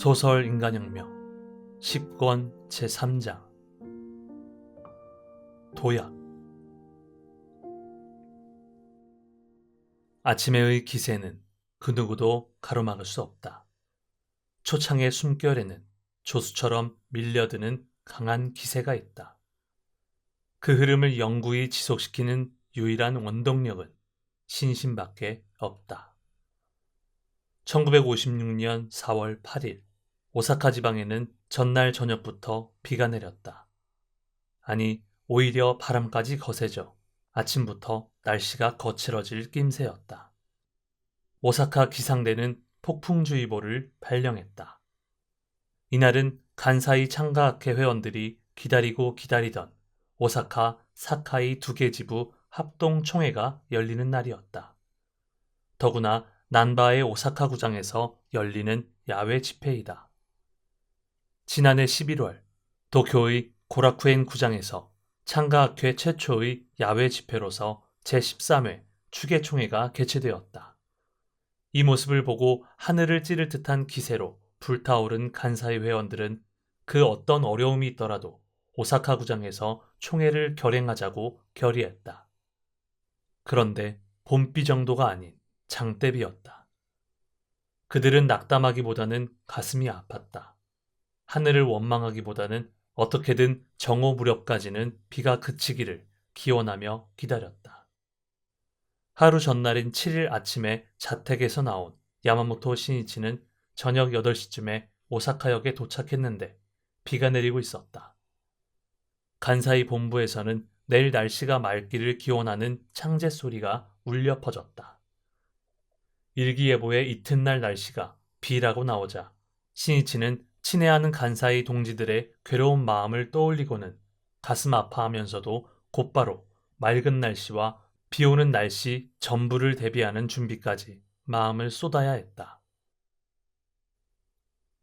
소설 인간혁명 10권 제3장 도약. 아침에의 기세는 그 누구도 가로막을 수 없다. 초창의 숨결에는 조수처럼 밀려드는 강한 기세가 있다. 그 흐름을 영구히 지속시키는 유일한 원동력은 신심밖에 없다. 1956년 4월 8일 오사카 지방에는 전날 저녁부터 비가 내렸다. 아니, 오히려 바람까지 거세져 아침부터 날씨가 거칠어질 낌새였다. 오사카 기상대는 폭풍주의보를 발령했다. 이날은 간사이 창가학회 회원들이 기다리고 기다리던 오사카 사카이 두개 지부 합동총회가 열리는 날이었다. 더구나 난바의 오사카 구장에서 열리는 야외 집회이다. 지난해 11월 도쿄의 고라쿠엔 구장에서 창가학회 최초의 야외 집회로서 제13회 추계총회가 개최되었다. 이 모습을 보고 하늘을 찌를 듯한 기세로 불타오른 간사이 회원들은 그 어떤 어려움이 있더라도 오사카 구장에서 총회를 결행하자고 결의했다. 그런데 봄비 정도가 아닌 장대비였다. 그들은 낙담하기보다는 가슴이 아팠다. 하늘을 원망하기보다는 어떻게든 정오 무렵까지는 비가 그치기를 기원하며 기다렸다. 하루 전날인 7일 아침에 자택에서 나온 야마모토 신이치는 저녁 8시쯤에 오사카역에 도착했는데 비가 내리고 있었다. 간사이 본부에서는 내일 날씨가 맑기를 기원하는 창제 소리가 울려 퍼졌다. 일기예보의 이튿날 날씨가 비라고 나오자 신이치는 친애하는 간사이 동지들의 괴로운 마음을 떠올리고는 가슴 아파하면서도 곧바로 맑은 날씨와 비오는 날씨 전부를 대비하는 준비까지 마음을 쏟아야 했다.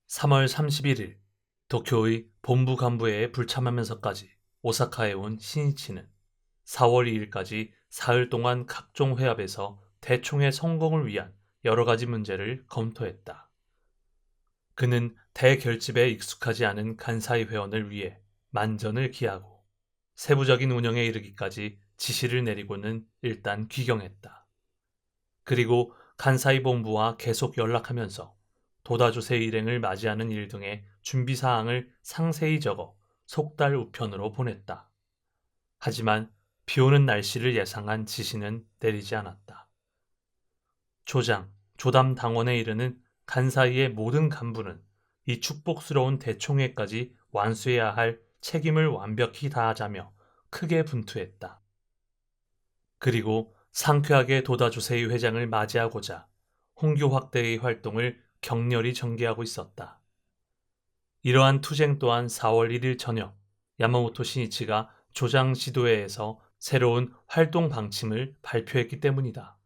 3월 31일 도쿄의 본부 간부회에 불참하면서까지 오사카에 온 신이치는 4월 2일까지 사흘 동안 각종 회합에서 대총회 성공을 위한 여러 가지 문제를 검토했다. 그는 대결집에 익숙하지 않은 간사이 회원을 위해 만전을 기하고 세부적인 운영에 이르기까지 지시를 내리고는 일단 귀경했다. 그리고 간사이 본부와 계속 연락하면서 도다조세 일행을 맞이하는 일 등의 준비사항을 상세히 적어 속달 우편으로 보냈다. 하지만 비오는 날씨를 예상한 지시는 내리지 않았다. 조장, 조담 당원에 이르는 간사이의 모든 간부는 이 축복스러운 대총회까지 완수해야 할 책임을 완벽히 다하자며 크게 분투했다. 그리고 상쾌하게 도다조세이 회장을 맞이하고자 홍교 확대의 활동을 격렬히 전개하고 있었다. 이러한 투쟁 또한 4월 1일 저녁 야마모토 신이치가 조장 지도회에서 새로운 활동 방침을 발표했기 때문이다.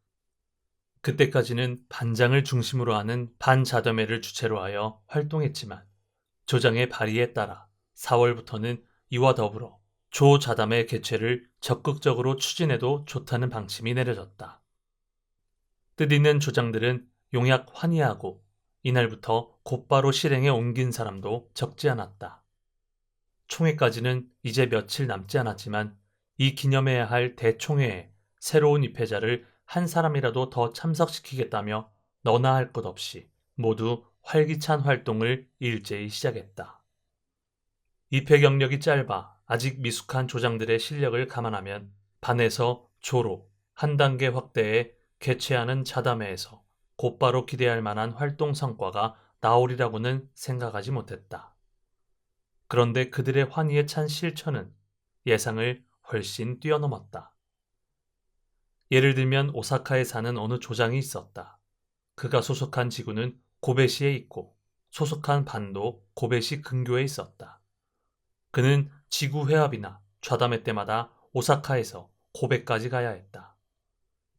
그때까지는 반장을 중심으로 하는 반자담회를 주체로 하여 활동했지만 조장의 발의에 따라 4월부터는 이와 더불어 조자담회 개최를 적극적으로 추진해도 좋다는 방침이 내려졌다. 뜻있는 조장들은 용약 환희하고 이날부터 곧바로 실행에 옮긴 사람도 적지 않았다. 총회까지는 이제 며칠 남지 않았지만 이 기념해야 할 대총회에 새로운 입회자를 한 사람이라도 더 참석시키겠다며 너나 할 것 없이 모두 활기찬 활동을 일제히 시작했다. 입회 경력이 짧아 아직 미숙한 조장들의 실력을 감안하면 반에서 조로 한 단계 확대해 개최하는 자담회에서 곧바로 기대할 만한 활동 성과가 나오리라고는 생각하지 못했다. 그런데 그들의 환희에 찬 실천은 예상을 훨씬 뛰어넘었다. 예를 들면 오사카에 사는 어느 조장이 있었다. 그가 소속한 지구는 고베시에 있고 소속한 반도 고베시 근교에 있었다. 그는 지구 회합이나 좌담회 때마다 오사카에서 고베까지 가야 했다.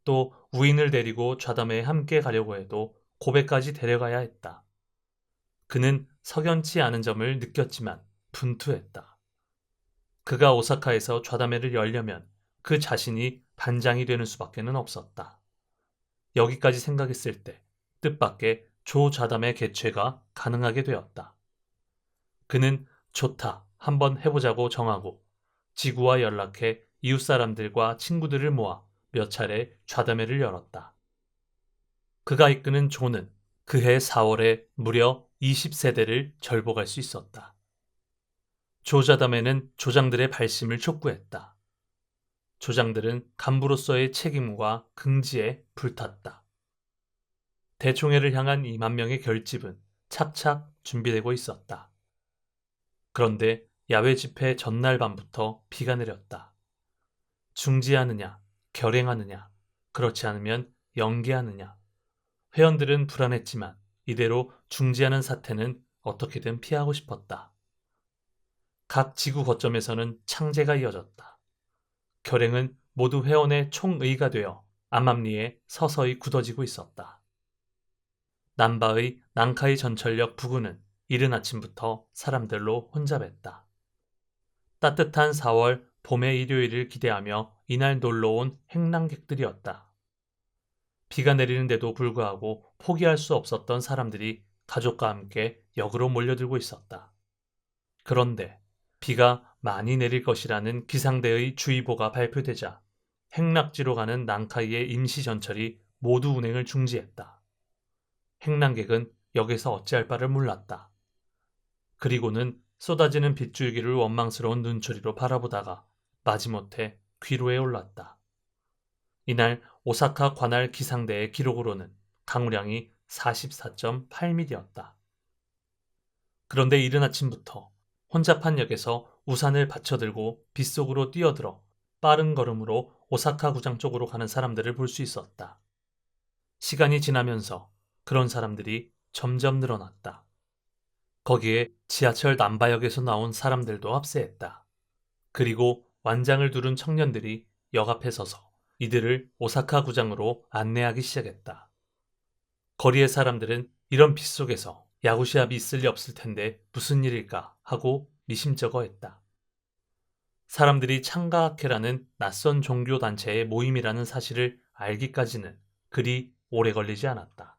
또 우인을 데리고 좌담회에 함께 가려고 해도 고베까지 데려가야 했다. 그는 석연치 않은 점을 느꼈지만 분투했다. 그가 오사카에서 좌담회를 열려면 그 자신이 반장이 되는 수밖에는 없었다. 여기까지 생각했을 때 뜻밖의 조자담의 개최가 가능하게 되었다. 그는 좋다, 한번 해보자고 정하고 지구와 연락해 이웃 사람들과 친구들을 모아 몇 차례 좌담회를 열었다. 그가 이끄는 조는 그해 4월에 무려 20세대를 절복할 수 있었다. 조자담회는 조장들의 발심을 촉구했다. 조장들은 간부로서의 책임과 긍지에 불탔다. 대총회를 향한 2만 명의 결집은 착착 준비되고 있었다. 그런데 야외 집회 전날 밤부터 비가 내렸다. 중지하느냐, 결행하느냐, 그렇지 않으면 연기하느냐. 회원들은 불안했지만 이대로 중지하는 사태는 어떻게든 피하고 싶었다. 각 지구 거점에서는 창제가 이어졌다. 결행은 모두 회원의 총의가 되어 암암리에 서서히 굳어지고 있었다. 남바의 난카이 전철역 부근은 이른 아침부터 사람들로 혼잡했다. 따뜻한 4월 봄의 일요일을 기대하며 이날 놀러온 행랑객들이었다. 비가 내리는데도 불구하고 포기할 수 없었던 사람들이 가족과 함께 역으로 몰려들고 있었다. 그런데 비가 많이 내릴 것이라는 기상대의 주의보가 발표되자 행락지로 가는 난카이의 임시전철이 모두 운행을 중지했다. 행랑객은 역에서 어찌할 바를 몰랐다. 그리고는 쏟아지는 빗줄기를 원망스러운 눈초리로 바라보다가 마지못해 귀로에 올랐다. 이날 오사카 관할 기상대의 기록으로는 강우량이 44.8mm였다. 그런데 이른 아침부터 혼잡한 역에서 우산을 받쳐들고 빗속으로 뛰어들어 빠른 걸음으로 오사카 구장 쪽으로 가는 사람들을 볼 수 있었다. 시간이 지나면서 그런 사람들이 점점 늘어났다. 거기에 지하철 남바역에서 나온 사람들도 합세했다. 그리고 완장을 두른 청년들이 역 앞에 서서 이들을 오사카 구장으로 안내하기 시작했다. 거리의 사람들은 이런 빗속에서 야구 시합이 있을 리 없을 텐데 무슨 일일까 하고 미심쩍어했다. 사람들이 창가학회라는 낯선 종교 단체의 모임이라는 사실을 알기까지는 그리 오래 걸리지 않았다.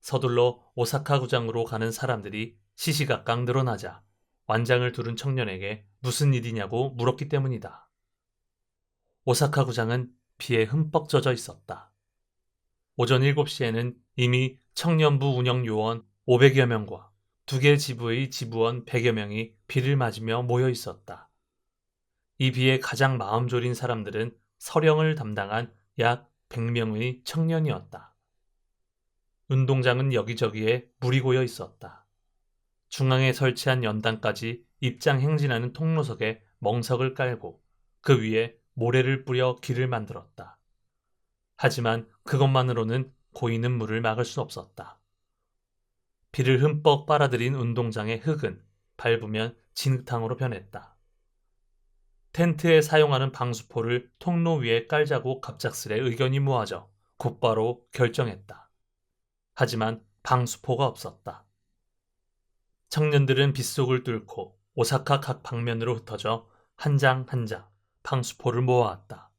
서둘러 오사카 구장으로 가는 사람들이 시시각각 늘어나자 완장을 두른 청년에게 무슨 일이냐고 물었기 때문이다. 오사카 구장은 비에 흠뻑 젖어 있었다. 오전 7시에는 이미 청년부 운영 요원 500여 명과 두 개 지부의 지부원 100여 명이 비를 맞으며 모여 있었다. 이 비에 가장 마음 졸인 사람들은 서령을 담당한 약 100명의 청년이었다. 운동장은 여기저기에 물이 고여 있었다. 중앙에 설치한 연단까지 입장 행진하는 통로석에 멍석을 깔고 그 위에 모래를 뿌려 길을 만들었다. 하지만 그것만으로는 고이는 물을 막을 수 없었다. 비를 흠뻑 빨아들인 운동장의 흙은 밟으면 진흙탕으로 변했다. 텐트에 사용하는 방수포를 통로 위에 깔자고 갑작스레 의견이 모아져 곧바로 결정했다. 하지만 방수포가 없었다. 청년들은 빗속을 뚫고 오사카 각 방면으로 흩어져 한 장 한 장 방수포를 모아왔다.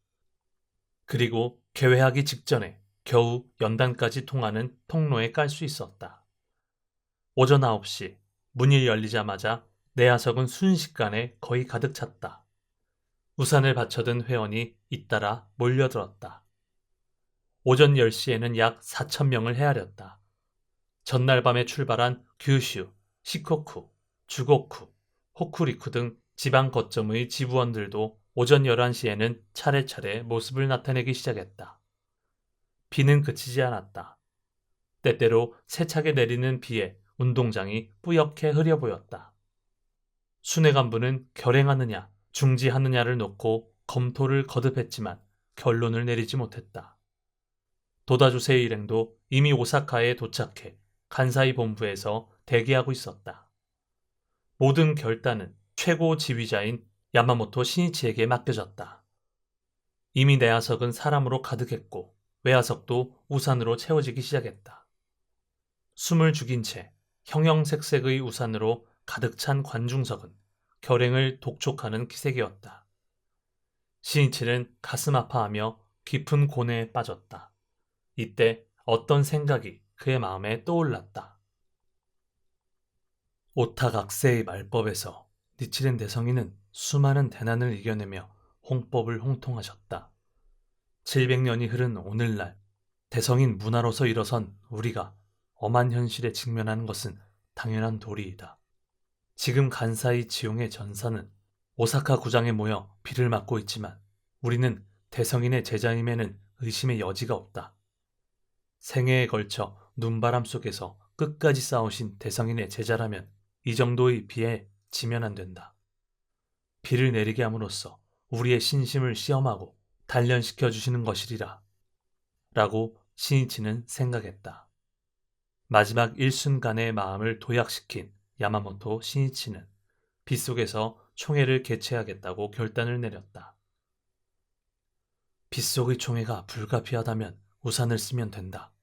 그리고 개회하기 직전에 겨우 연단까지 통하는 통로에 깔 수 있었다. 오전 9시 문이 열리자마자 내야석은 순식간에 거의 가득 찼다. 우산을 받쳐든 회원이 잇따라 몰려들었다. 오전 10시에는 약 4,000명을 헤아렸다. 전날 밤에 출발한 규슈, 시코쿠, 주고쿠, 호쿠리쿠 등 지방 거점의 지부원들도 오전 11시에는 차례차례 모습을 나타내기 시작했다. 비는 그치지 않았다. 때때로 세차게 내리는 비에 운동장이 뿌옇게 흐려 보였다. 순회 간부는 결행하느냐 중지하느냐를 놓고 검토를 거듭했지만 결론을 내리지 못했다. 도다주세 일행도 이미 오사카에 도착해 간사이 본부에서 대기하고 있었다. 모든 결단은 최고 지휘자인 야마모토 신이치에게 맡겨졌다. 이미 내야석은 사람으로 가득했고 외야석도 우산으로 채워지기 시작했다. 숨을 죽인 채 형형색색의 우산으로 가득 찬 관중석은 결행을 독촉하는 기색이었다. 신이치는 가슴 아파하며 깊은 고뇌에 빠졌다. 이때 어떤 생각이 그의 마음에 떠올랐다. 오타각세의 말법에서 니치렌 대성인은 수많은 대난을 이겨내며 홍법을 홍통하셨다. 700년이 흐른 오늘날 대성인 문화로서 일어선 우리가 엄한 현실에 직면하는 것은 당연한 도리이다. 지금 간사이 지용의 전사는 오사카 구장에 모여 비를 맞고 있지만 우리는 대성인의 제자임에는 의심의 여지가 없다. 생애에 걸쳐 눈바람 속에서 끝까지 싸우신 대성인의 제자라면 이 정도의 비에 지면 안 된다. 비를 내리게 함으로써 우리의 신심을 시험하고 단련시켜 주시는 것이리라. 라고 신이치는 생각했다. 마지막 일순간의 마음을 도약시킨 야마모토 신이치는 빗속에서 총회를 개최하겠다고 결단을 내렸다. 빗속의 총회가 불가피하다면 우산을 쓰면 된다.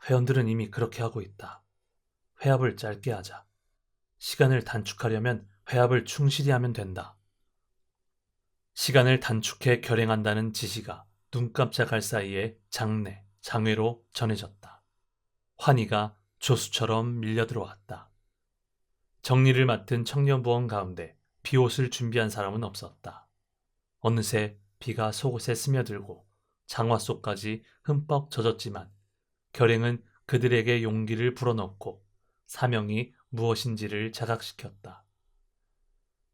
회원들은 이미 그렇게 하고 있다. 회합을 짧게 하자. 시간을 단축하려면 회합을 충실히 하면 된다. 시간을 단축해 결행한다는 지시가 눈 깜짝할 사이에 장내, 장외로 전해졌다. 환희가 조수처럼 밀려들어왔다. 정리를 맡은 청년부원 가운데 비옷을 준비한 사람은 없었다. 어느새 비가 속옷에 스며들고 장화 속까지 흠뻑 젖었지만 결행은 그들에게 용기를 불어넣고 사명이 무엇인지를 자각시켰다.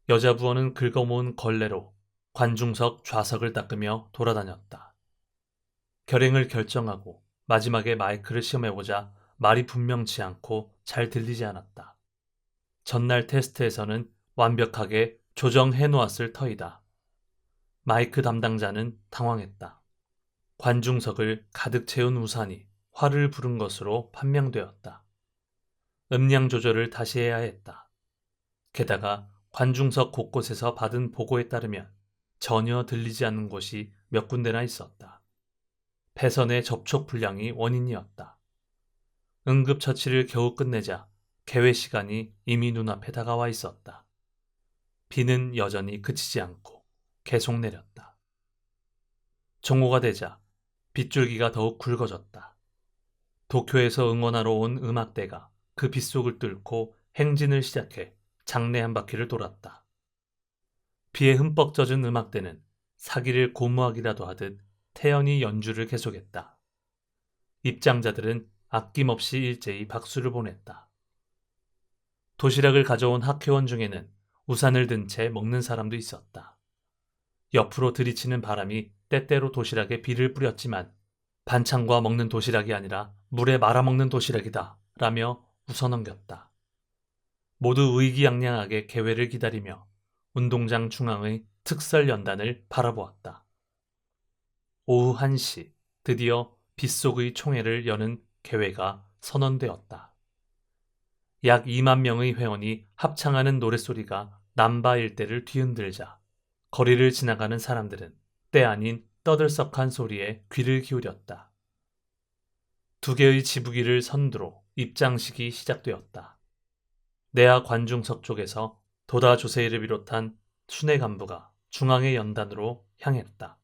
여자 부원은 긁어모은 걸레로 관중석 좌석을 닦으며 돌아다녔다. 결행을 결정하고 마지막에 마이크를 시험해보자 말이 분명치 않고 잘 들리지 않았다. 전날 테스트에서는 완벽하게 조정해놓았을 터이다. 마이크 담당자는 당황했다. 관중석을 가득 채운 우산이 화를 부른 것으로 판명되었다. 음량 조절을 다시 해야 했다. 게다가 관중석 곳곳에서 받은 보고에 따르면 전혀 들리지 않는 곳이 몇 군데나 있었다. 배선의 접촉 불량이 원인이었다. 응급처치를 겨우 끝내자 개회 시간이 이미 눈앞에 다가와 있었다. 비는 여전히 그치지 않고 계속 내렸다. 정오가 되자 빗줄기가 더욱 굵어졌다. 도쿄에서 응원하러 온 음악대가 그 빗속을 뚫고 행진을 시작해 장내 한 바퀴를 돌았다. 비에 흠뻑 젖은 음악대는 사기를 고무하기라도 하듯 태연히 연주를 계속했다. 입장자들은 아낌없이 일제히 박수를 보냈다. 도시락을 가져온 학회원 중에는 우산을 든 채 먹는 사람도 있었다. 옆으로 들이치는 바람이 때때로 도시락에 비를 뿌렸지만 반찬과 먹는 도시락이 아니라 물에 말아먹는 도시락이다 라며 웃어넘겼다. 모두 의기양양하게 개회를 기다리며 운동장 중앙의 특설 연단을 바라보았다. 오후 1시 드디어 빗속의 총회를 여는 개회가 선언되었다. 약 2만 명의 회원이 합창하는 노랫소리가 남바 일대를 뒤흔들자 거리를 지나가는 사람들은 때 아닌 떠들썩한 소리에 귀를 기울였다. 두 개의 지부기를 선두로 입장식이 시작되었다. 내야 관중석 쪽에서 도다 조세이를 비롯한 순회 간부가 중앙의 연단으로 향했다.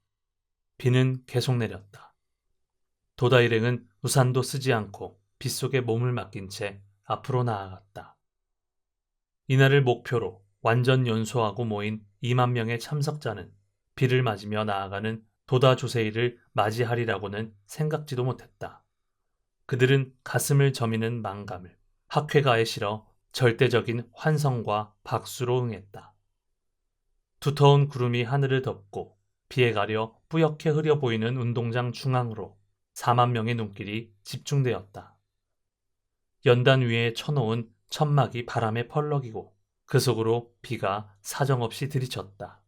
비는 계속 내렸다. 도다 일행은 우산도 쓰지 않고 빗속에 몸을 맡긴 채 앞으로 나아갔다. 이날을 목표로 완전 연소하고 모인 2만 명의 참석자는 비를 맞으며 나아가는 도다 조세이를 맞이하리라고는 생각지도 못했다. 그들은 가슴을 저미는 망감을 학회가에 실어 절대적인 환성과 박수로 응했다. 두터운 구름이 하늘을 덮고 비에 가려 뿌옇게 흐려 보이는 운동장 중앙으로 4만 명의 눈길이 집중되었다. 연단 위에 쳐놓은 천막이 바람에 펄럭이고 그 속으로 비가 사정없이 들이쳤다.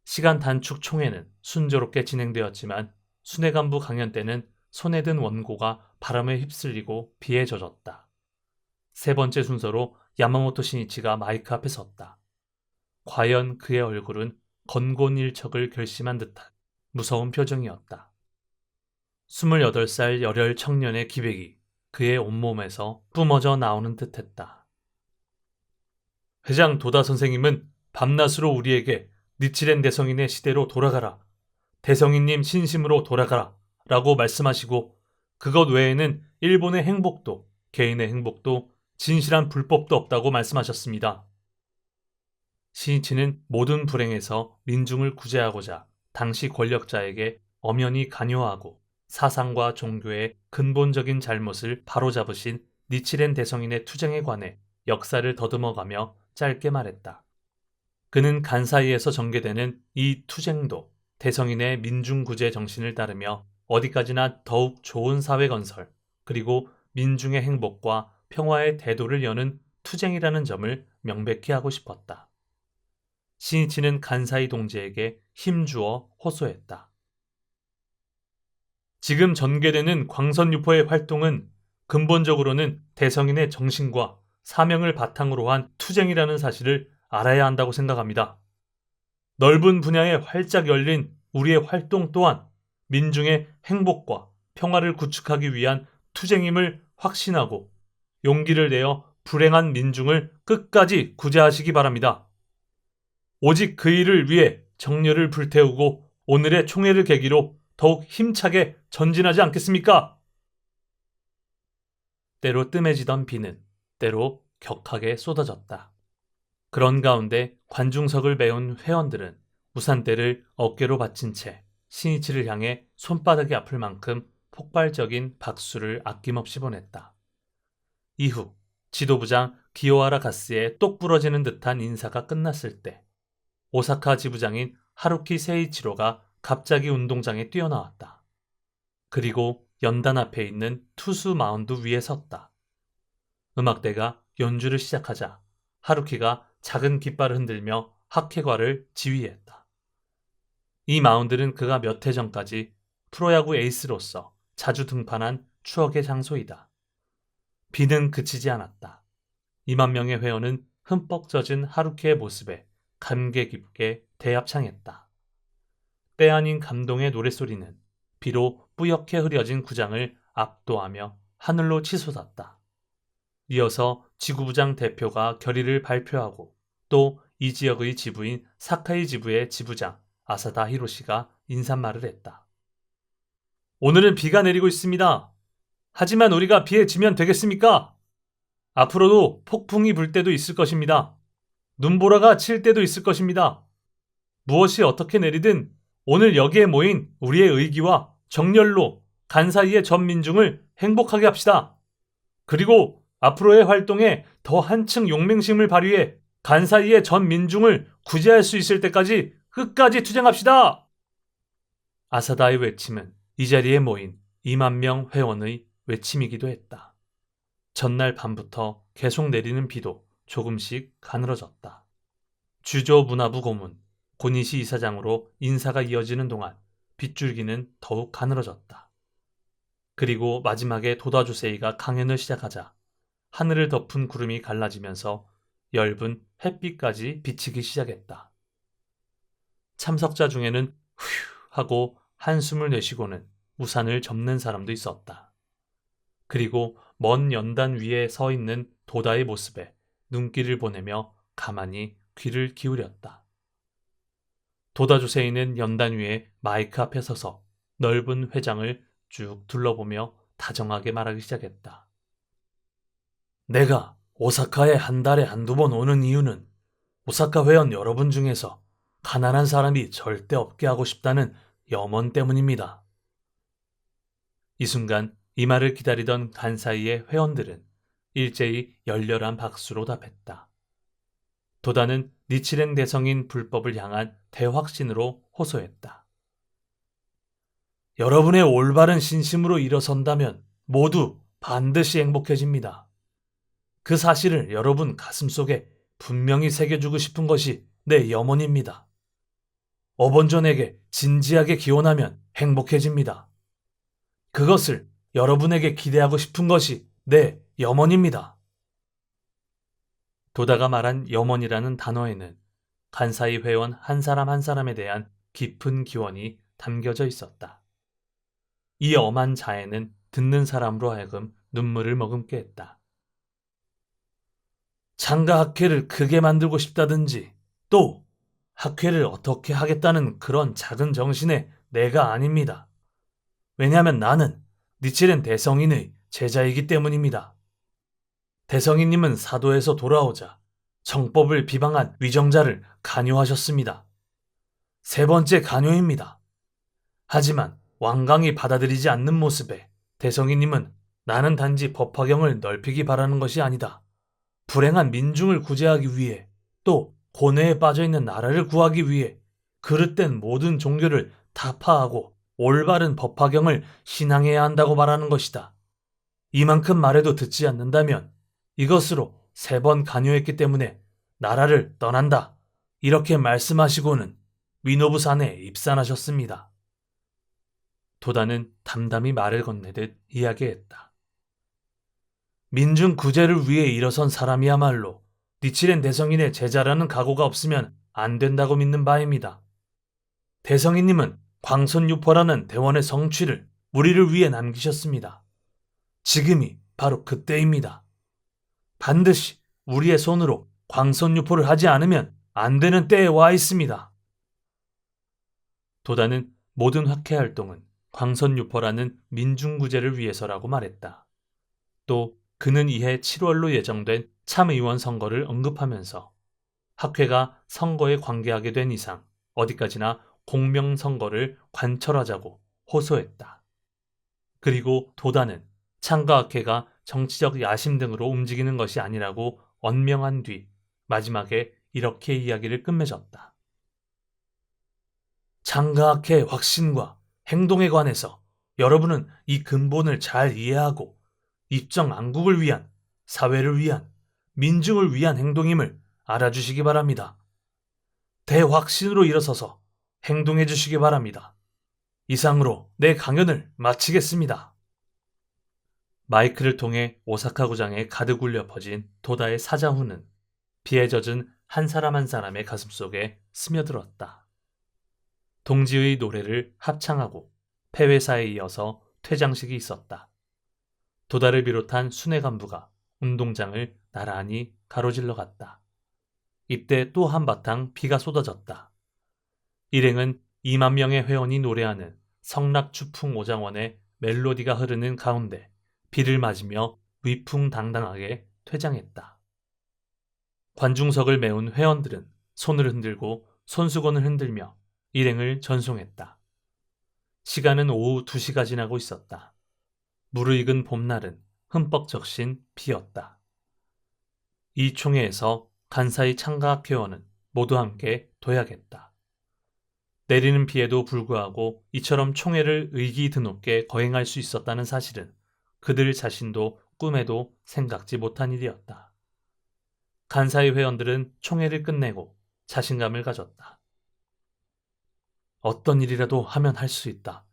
시간 단축 총회는 순조롭게 진행되었지만 순회간부 강연 때는 손에 든 원고가 바람에 휩쓸리고 비에 젖었다. 세 번째 순서로 야마모토 신이치가 마이크 앞에 섰다. 과연 그의 얼굴은 건곤일척을 결심한 듯한 무서운 표정이었다. 28살 열혈 청년의 기백이 그의 온몸에서 뿜어져 나오는 듯했다. 회장 도다 선생님은 밤낮으로 우리에게 니치렌 대성인의 시대로 돌아가라, 대성인님 신심으로 돌아가라 라고 말씀하시고 그것 외에는 일본의 행복도, 개인의 행복도, 진실한 불법도 없다고 말씀하셨습니다. 시니치는 모든 불행에서 민중을 구제하고자 당시 권력자에게 엄연히 간요하고 사상과 종교의 근본적인 잘못을 바로잡으신 니치렌 대성인의 투쟁에 관해 역사를 더듬어가며 짧게 말했다. 그는 간사이에서 전개되는 이 투쟁도 대성인의 민중구제 정신을 따르며 어디까지나 더욱 좋은 사회 건설, 그리고 민중의 행복과 평화의 대도를 여는 투쟁이라는 점을 명백히 하고 싶었다. 시니치는 간사이 동지에게 힘주어 호소했다. 지금 전개되는 광선유포의 활동은 근본적으로는 대성인의 정신과 사명을 바탕으로 한 투쟁이라는 사실을 알아야 한다고 생각합니다. 넓은 분야에 활짝 열린 우리의 활동 또한 민중의 행복과 평화를 구축하기 위한 투쟁임을 확신하고 용기를 내어 불행한 민중을 끝까지 구제하시기 바랍니다. 오직 그 일을 위해 정열을 불태우고 오늘의 총회를 계기로 더욱 힘차게 전진하지 않겠습니까? 때로 뜸해지던 비는 때로 격하게 쏟아졌다. 그런 가운데 관중석을 메운 회원들은 우산대를 어깨로 받친 채 시니치를 향해 손바닥이 아플 만큼 폭발적인 박수를 아낌없이 보냈다. 이후 지도부장 기요하라 가스의 똑 부러지는 듯한 인사가 끝났을 때 오사카 지부장인 하루키 세이치로가 갑자기 운동장에 뛰어나왔다. 그리고 연단 앞에 있는 투수 마운드 위에 섰다. 음악대가 연주를 시작하자 하루키가 작은 깃발을 흔들며 학회과를 지휘했다. 이 마운드는 그가 몇 해 전까지 프로야구 에이스로서 자주 등판한 추억의 장소이다. 비는 그치지 않았다. 2만 명의 회원은 흠뻑 젖은 하루키의 모습에 감개 깊게 대합창했다. 때 아닌 감동의 노랫소리는 비로 뿌옇게 흐려진 구장을 압도하며 하늘로 치솟았다. 이어서 지구부장 대표가 결의를 발표하고 또 이 지역의 지부인 사카이 지부의 지부장 아사다 히로시가 인사말을 했다. 오늘은 비가 내리고 있습니다. 하지만 우리가 비에 지면 되겠습니까? 앞으로도 폭풍이 불 때도 있을 것입니다. 눈보라가 칠 때도 있을 것입니다. 무엇이 어떻게 내리든 오늘 여기에 모인 우리의 의기와 정열로 간사이의 전 민중을 행복하게 합시다. 그리고 앞으로의 활동에 더 한층 용맹심을 발휘해 간사이의 전 민중을 구제할 수 있을 때까지 끝까지 투쟁합시다. 아사다의 외침은 이 자리에 모인 2만 명 회원의 외침이기도 했다. 전날 밤부터 계속 내리는 비도 조금씩 가늘어졌다. 주조 문화부 고문, 고니시 이사장으로 인사가 이어지는 동안 빗줄기는 더욱 가늘어졌다. 그리고 마지막에 도다주세이가 강연을 시작하자 하늘을 덮은 구름이 갈라지면서 엷은 햇빛까지 비치기 시작했다. 참석자 중에는 휴 하고 한숨을 내쉬고는 우산을 접는 사람도 있었다. 그리고 먼 연단 위에 서 있는 도다의 모습에 눈길을 보내며 가만히 귀를 기울였다. 도다 주세이는 연단 위에 마이크 앞에 서서 넓은 회장을 쭉 둘러보며 다정하게 말하기 시작했다. 내가 오사카에 한 달에 한두 번 오는 이유는 오사카 회원 여러분 중에서 가난한 사람이 절대 없게 하고 싶다는 염원 때문입니다. 이 순간 이 말을 기다리던 간사이의 회원들은 일제히 열렬한 박수로 답했다. 도다는 니치렌 대성인 불법을 향한 대확신으로 호소했다. 여러분의 올바른 신심으로 일어선다면 모두 반드시 행복해집니다. 그 사실을 여러분 가슴속에 분명히 새겨주고 싶은 것이 내 염원입니다. 어본존에게 진지하게 기원하면 행복해집니다. 그것을 여러분에게 기대하고 싶은 것이 내 염원입니다. 도다가 말한 염원이라는 단어에는 간사이 회원 한 사람 한 사람에 대한 깊은 기원이 담겨져 있었다. 이 엄한 자애는 듣는 사람으로 하여금 눈물을 머금게 했다. 창가 학회를 크게 만들고 싶다든지 또 학회를 어떻게 하겠다는 그런 작은 정신의 내가 아닙니다. 왜냐하면 나는 니칠은 대성인의 제자이기 때문입니다. 대성인님은 사도에서 돌아오자 정법을 비방한 위정자를 간요하셨습니다. 세 번째 간요입니다. 하지만 왕강이 받아들이지 않는 모습에 대성인님은 나는 단지 법화경을 넓히기 바라는 것이 아니다. 불행한 민중을 구제하기 위해 또 고뇌에 빠져있는 나라를 구하기 위해 그릇된 모든 종교를 타파하고 올바른 법화경을 신앙해야 한다고 말하는 것이다. 이만큼 말해도 듣지 않는다면 이것으로 3번 간요했기 때문에 나라를 떠난다. 이렇게 말씀하시고는 위노부산에 입산하셨습니다. 도다는 담담히 말을 건네듯 이야기했다. 민중 구제를 위해 일어선 사람이야말로 니칠엔 대성인의 제자라는 각오가 없으면 안 된다고 믿는 바입니다. 대성인님은 광선유포라는 대원의 성취를 우리를 위해 남기셨습니다. 지금이 바로 그때입니다. 반드시 우리의 손으로 광선유포를 하지 않으면 안 되는 때에 와 있습니다. 도다는 모든 학회 활동은 광선유포라는 민중구제를 위해서라고 말했다. 또 그는 이해 7월로 예정된 참의원 선거를 언급하면서 학회가 선거에 관계하게 된 이상 어디까지나 공명선거를 관철하자고 호소했다. 그리고 도다는 창가학회가 정치적 야심 등으로 움직이는 것이 아니라고 언명한 뒤 마지막에 이렇게 이야기를 끝맺었다. 창가학회의 확신과 행동에 관해서 여러분은 이 근본을 잘 이해하고 입정 안국을 위한, 사회를 위한, 민중을 위한 행동임을 알아주시기 바랍니다. 대확신으로 일어서서 행동해 주시기 바랍니다. 이상으로 내 강연을 마치겠습니다. 마이크를 통해 오사카 구장에 가득 울려 퍼진 도다의 사자후는 비에 젖은 한 사람 한 사람의 가슴속에 스며들었다. 동지의 노래를 합창하고 폐회사에 이어서 퇴장식이 있었다. 도다를 비롯한 순회 간부가 운동장을 나란히 가로질러 갔다. 이때 또 한바탕 비가 쏟아졌다. 일행은 2만 명의 회원이 노래하는 성락추풍 오장원의 멜로디가 흐르는 가운데 비를 맞으며 위풍당당하게 퇴장했다. 관중석을 메운 회원들은 손을 흔들고 손수건을 흔들며 일행을 전송했다. 시간은 오후 2시가 지나고 있었다. 무르익은 봄날은 흠뻑 적신 비였다. 이 총회에서 간사이 창가학 회원은 모두 함께 둬야겠다. 내리는 비에도 불구하고 이처럼 총회를 의기 드높게 거행할 수 있었다는 사실은 그들 자신도 꿈에도 생각지 못한 일이었다. 간사이 회원들은 총회를 끝내고 자신감을 가졌다. 어떤 일이라도 하면 할 수 있다.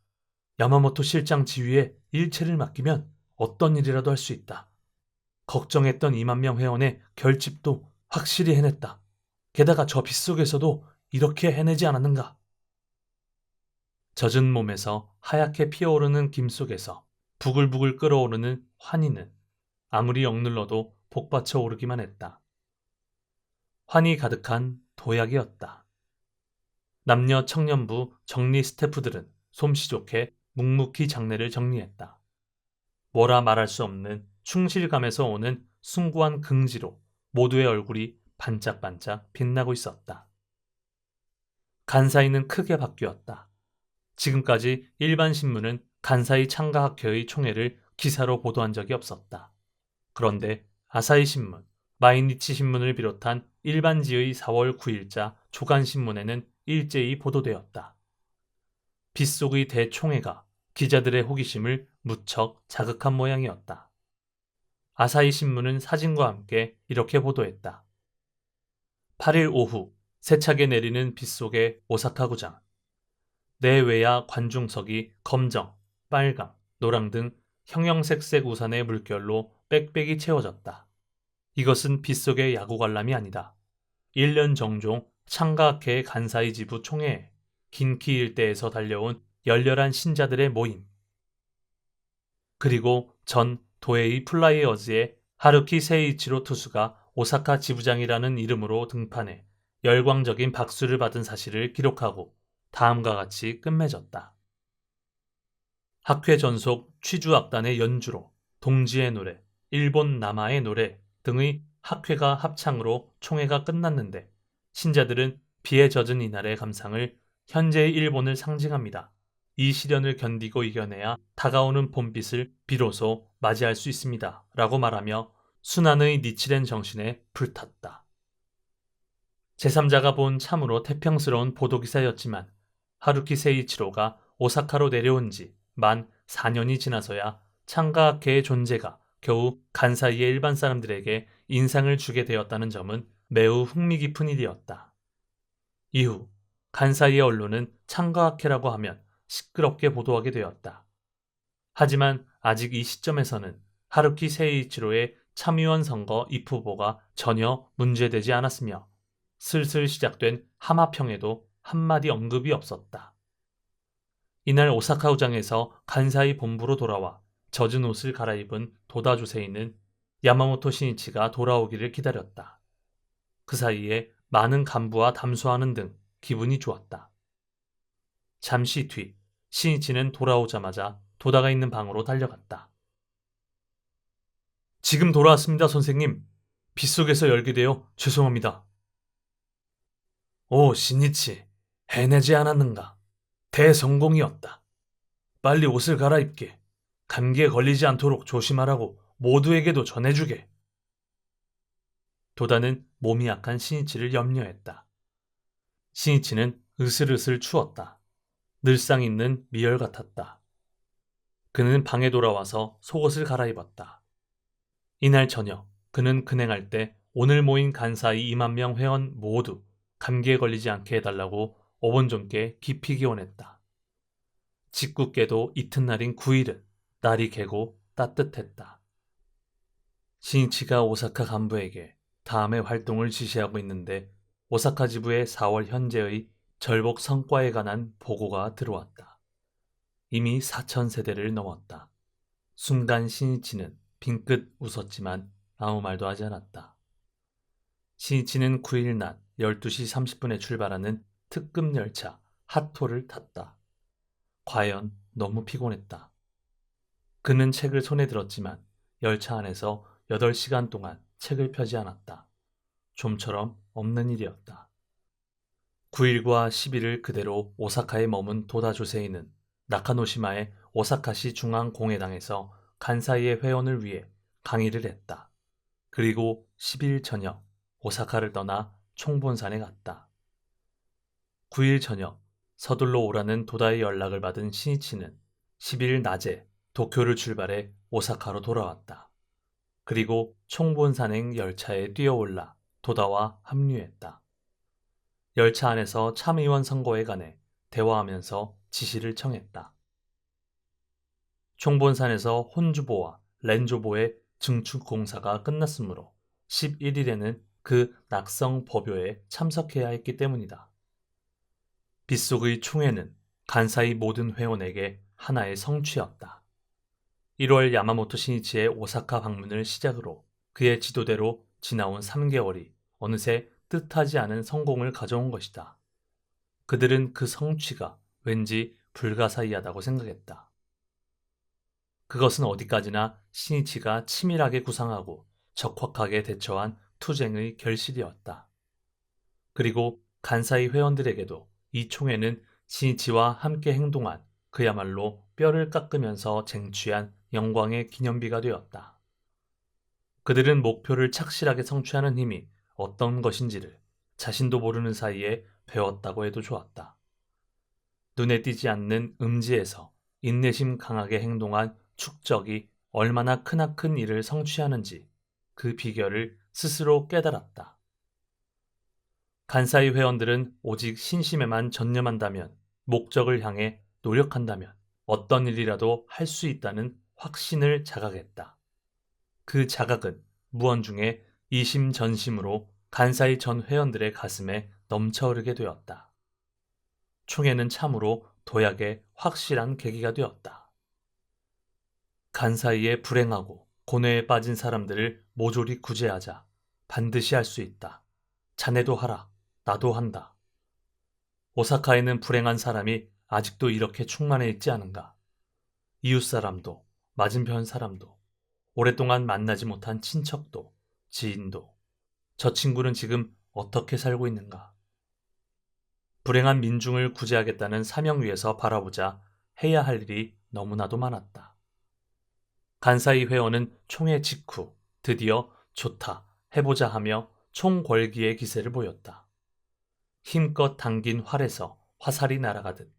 야마모토 실장 지휘에 일체를 맡기면 어떤 일이라도 할 수 있다. 걱정했던 2만 명 회원의 결집도 확실히 해냈다. 게다가 저 빗속에서도 이렇게 해내지 않았는가. 젖은 몸에서 하얗게 피어오르는 김 속에서 부글부글 끓어오르는 환희는 아무리 억눌러도 복받쳐 오르기만 했다. 환희 가득한 도약이었다. 남녀 청년부 정리 스태프들은 솜씨 좋게 묵묵히 장례를 정리했다. 뭐라 말할 수 없는 충실감에서 오는 숭고한 긍지로 모두의 얼굴이 반짝반짝 빛나고 있었다. 간사이는 크게 바뀌었다. 지금까지 일반 신문은 간사이 창가학회의 총회를 기사로 보도한 적이 없었다. 그런데 아사히 신문, 마이니치 신문을 비롯한 일반지의 4월 9일자 조간신문에는 일제히 보도되었다. 빗속의 대총회가 기자들의 호기심을 무척 자극한 모양이었다. 아사히 신문은 사진과 함께 이렇게 보도했다. 8일 오후 세차게 내리는 빗속의 오사카 구장. 내외야 관중석이 검정, 빨강, 노랑 등 형형색색 우산의 물결로 빽빽이 채워졌다. 이것은 빗속의 야구 관람이 아니다. 1년 정종 창가학회 간사이 지부 총회에 긴키 일대에서 달려온 열렬한 신자들의 모임. 그리고 전 도에이 플라이어즈의 하루키 세이치로 투수가 오사카 지부장이라는 이름으로 등판해 열광적인 박수를 받은 사실을 기록하고 다음과 같이 끝맺었다. 학회 전속 취주악단의 연주로 동지의 노래, 일본 남아의 노래 등의 학회가 합창으로 총회가 끝났는데 신자들은 비에 젖은 이날의 감상을 현재의 일본을 상징합니다. 이 시련을 견디고 이겨내야 다가오는 봄빛을 비로소 맞이할 수 있습니다. 라고 말하며 순환의 니치렌 정신에 불탔다. 제3자가 본 참으로 태평스러운 보도기사였지만 하루키 세이치로가 오사카로 내려온 지 만 4년이 지나서야 창가학회의 존재가 겨우 간사이의 일반 사람들에게 인상을 주게 되었다는 점은 매우 흥미 깊은 일이었다. 이후 간사이의 언론은 창가학회라고 하면 시끄럽게 보도하게 되었다. 하지만 아직 이 시점에서는 하루키 세이치로의 참의원 선거 입후보가 전혀 문제되지 않았으며 슬슬 시작된 하마평에도 한마디 언급이 없었다. 이날 오사카 우장에서 간사이 본부로 돌아와 젖은 옷을 갈아입은 도다 조세이는 야마모토 신이치가 돌아오기를 기다렸다. 그 사이에 많은 간부와 담소하는 등 기분이 좋았다. 잠시 뒤 신이치는 돌아오자마자 도다가 있는 방으로 달려갔다. 지금 돌아왔습니다, 선생님. 빗속에서 열게 되어 죄송합니다. 오, 신이치. 해내지 않았는가? 대성공이었다. 빨리 옷을 갈아입게. 감기에 걸리지 않도록 조심하라고 모두에게도 전해주게. 도다는 몸이 약한 신이치를 염려했다. 신이치는 으슬으슬 추웠다. 늘상 있는 미열 같았다. 그는 방에 돌아와서 속옷을 갈아입었다. 이날 저녁 그는 근행할 때 오늘 모인 간사이 2만 명 회원 모두 감기에 걸리지 않게 해달라고 오본존께 깊이 기원했다. 짓궂게도 이튿날인 9일은 날이 개고 따뜻했다. 신이치가 오사카 간부에게 다음의 활동을 지시하고 있는데 오사카 지부의 4월 현재의 절복 성과에 관한 보고가 들어왔다. 이미 4,000세대를 넘었다. 순간 신이치는 빙긋 웃었지만 아무 말도 하지 않았다. 신이치는 9일 낮 12시 30분에 출발하는 특급 열차 하토를 탔다. 과연 너무 피곤했다. 그는 책을 손에 들었지만 열차 안에서 8시간 동안 책을 펴지 않았다. 좀처럼 없는 일이었다. 9일과 10일을 그대로 오사카에 머문 도다 조세이는 나카노시마의 오사카시 중앙공회당에서 간사이의 회원을 위해 강의를 했다. 그리고 10일 저녁 오사카를 떠나 총본산에 갔다. 9일 저녁 서둘러 오라는 도다의 연락을 받은 신이치는 10일 낮에 도쿄를 출발해 오사카로 돌아왔다. 그리고 총본산행 열차에 뛰어올라 도다와 합류했다. 열차 안에서 참의원 선거에 관해 대화하면서 지시를 청했다. 총본산에서 혼주보와 렌조보의 증축 공사가 끝났으므로 11일에는 그 낙성 법요에 참석해야 했기 때문이다. 빗속의 총회는 간사이 모든 회원에게 하나의 성취였다. 1월 야마모토 신이치의 오사카 방문을 시작으로 그의 지도대로 지나온 3개월이 어느새 뜻하지 않은 성공을 가져온 것이다. 그들은 그 성취가 왠지 불가사의하다고 생각했다. 그것은 어디까지나 신이치가 치밀하게 구상하고 적확하게 대처한 투쟁의 결실이었다. 그리고 간사이 회원들에게도 이 총회는 신이치와 함께 행동한 그야말로 뼈를 깎으면서 쟁취한 영광의 기념비가 되었다. 그들은 목표를 착실하게 성취하는 힘이 어떤 것인지를 자신도 모르는 사이에 배웠다고 해도 좋았다. 눈에 띄지 않는 음지에서 인내심 강하게 행동한 축적이 얼마나 크나큰 일을 성취하는지 그 비결을 스스로 깨달았다. 간사이 회원들은 오직 신심에만 전념한다면, 목적을 향해 노력한다면 어떤 일이라도 할 수 있다는 확신을 자각했다. 그 자각은 무언중에 이심전심으로 간사이 전 회원들의 가슴에 넘쳐흐르게 되었다. 총회는 참으로 도약의 확실한 계기가 되었다. 간사이에 불행하고 고뇌에 빠진 사람들을 모조리 구제하자. 반드시 할 수 있다. 자네도 하라. 나도 한다. 오사카에는 불행한 사람이 아직도 이렇게 충만해 있지 않은가. 이웃 사람도, 맞은편 사람도, 오랫동안 만나지 못한 친척도, 지인도, 저 친구는 지금 어떻게 살고 있는가? 불행한 민중을 구제하겠다는 사명 위에서 바라보자 해야 할 일이 너무나도 많았다. 간사이 회원은 총회 직후 드디어 좋다, 해보자 하며 총궐기의 기세를 보였다. 힘껏 당긴 활에서 화살이 날아가듯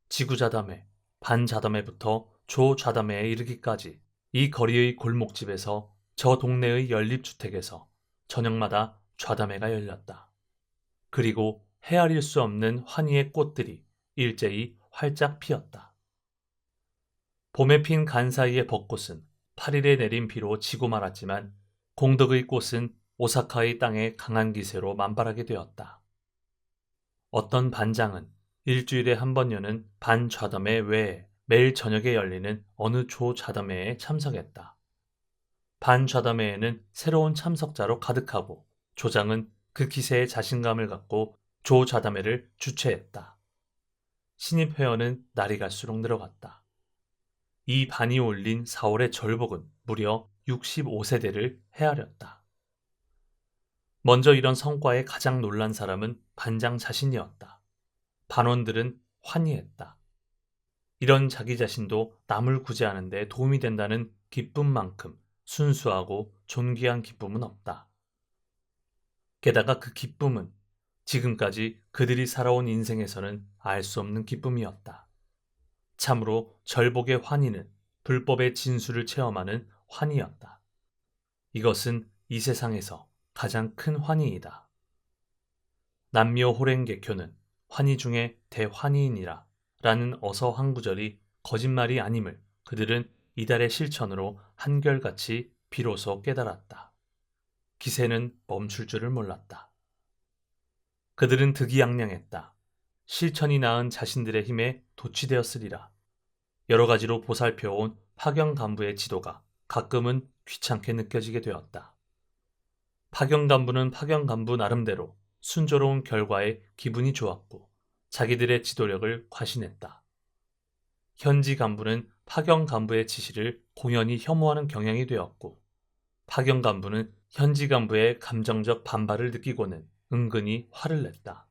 지구자담회, 반자담회부터 조자담회에 이르기까지 이 거리의 골목집에서 저 동네의 연립주택에서 저녁마다 좌담회가 열렸다. 그리고 헤아릴 수 없는 환희의 꽃들이 일제히 활짝 피었다. 봄에 핀 간사이의 벚꽃은 8일에 내린 비로 지고 말았지만 공덕의 꽃은 오사카의 땅에 강한 기세로 만발하게 되었다. 어떤 반장은 일주일에 한 번 여는 반좌담회 외에 매일 저녁에 열리는 어느 조좌담회에 참석했다. 반좌담회에는 새로운 참석자로 가득하고 조장은 그 기세에 자신감을 갖고 조좌담회를 주최했다. 신입 회원은 날이 갈수록 늘어갔다. 이 반이 올린 4월의 절복은 무려 65세대를 헤아렸다. 먼저 이런 성과에 가장 놀란 사람은 반장 자신이었다. 반원들은 환희했다. 이런 자기 자신도 남을 구제하는 데 도움이 된다는 기쁨만큼 순수하고 존귀한 기쁨은 없다. 게다가 그 기쁨은 지금까지 그들이 살아온 인생에서는 알 수 없는 기쁨이었다. 참으로 절복의 환희는 불법의 진수를 체험하는 환희였다. 이것은 이 세상에서 가장 큰 환희이다. 남묘 호랭개교는 환희 중에 대환희이니라 라는 어서 한 구절이 거짓말이 아님을 그들은 이달의 실천으로 한결같이 비로소 깨달았다. 기세는 멈출 줄을 몰랐다. 그들은 득이양양했다. 실천이 낳은 자신들의 힘에 도취되었으리라. 여러 가지로 보살펴온 파경 간부의 지도가 가끔은 귀찮게 느껴지게 되었다. 파경 간부는 파경 간부 나름대로 순조로운 결과에 기분이 좋았고 자기들의 지도력을 과신했다. 현지 간부는 파경 간부의 지시를 공연히 혐오하는 경향이 되었고 파경 간부는 현지 간부의 감정적 반발을 느끼고는 은근히 화를 냈다.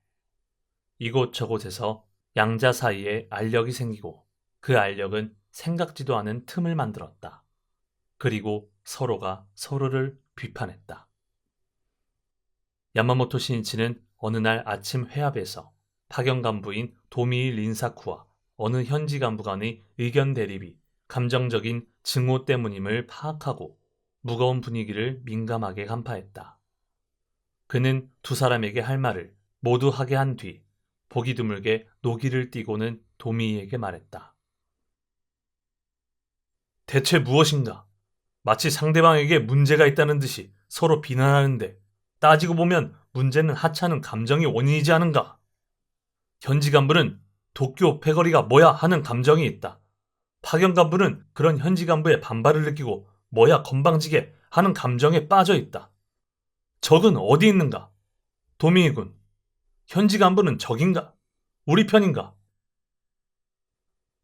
이곳저곳에서 양자 사이에 알력이 생기고 그 알력은 생각지도 않은 틈을 만들었다. 그리고 서로가 서로를 비판했다. 야마모토 신이치는 어느 날 아침 회합에서 파경 간부인 도미이 린사쿠와 어느 현지 간부 간의 의견 대립이 감정적인 증오 때문임을 파악하고 무거운 분위기를 민감하게 간파했다. 그는 두 사람에게 할 말을 모두 하게 한 뒤 보기 드물게 노기를 띠고는 도미이에게 말했다. 대체 무엇인가? 마치 상대방에게 문제가 있다는 듯이 서로 비난하는데 따지고 보면 문제는 하찮은 감정이 원인이지 않은가? 현지 간부는 도쿄 패거리가 뭐야 하는 감정이 있다. 파견 간부는 그런 현지 간부의 반발을 느끼고 뭐야 건방지게 하는 감정에 빠져 있다. 적은 어디 있는가? 도미이군, 현지 간부는 적인가? 우리 편인가?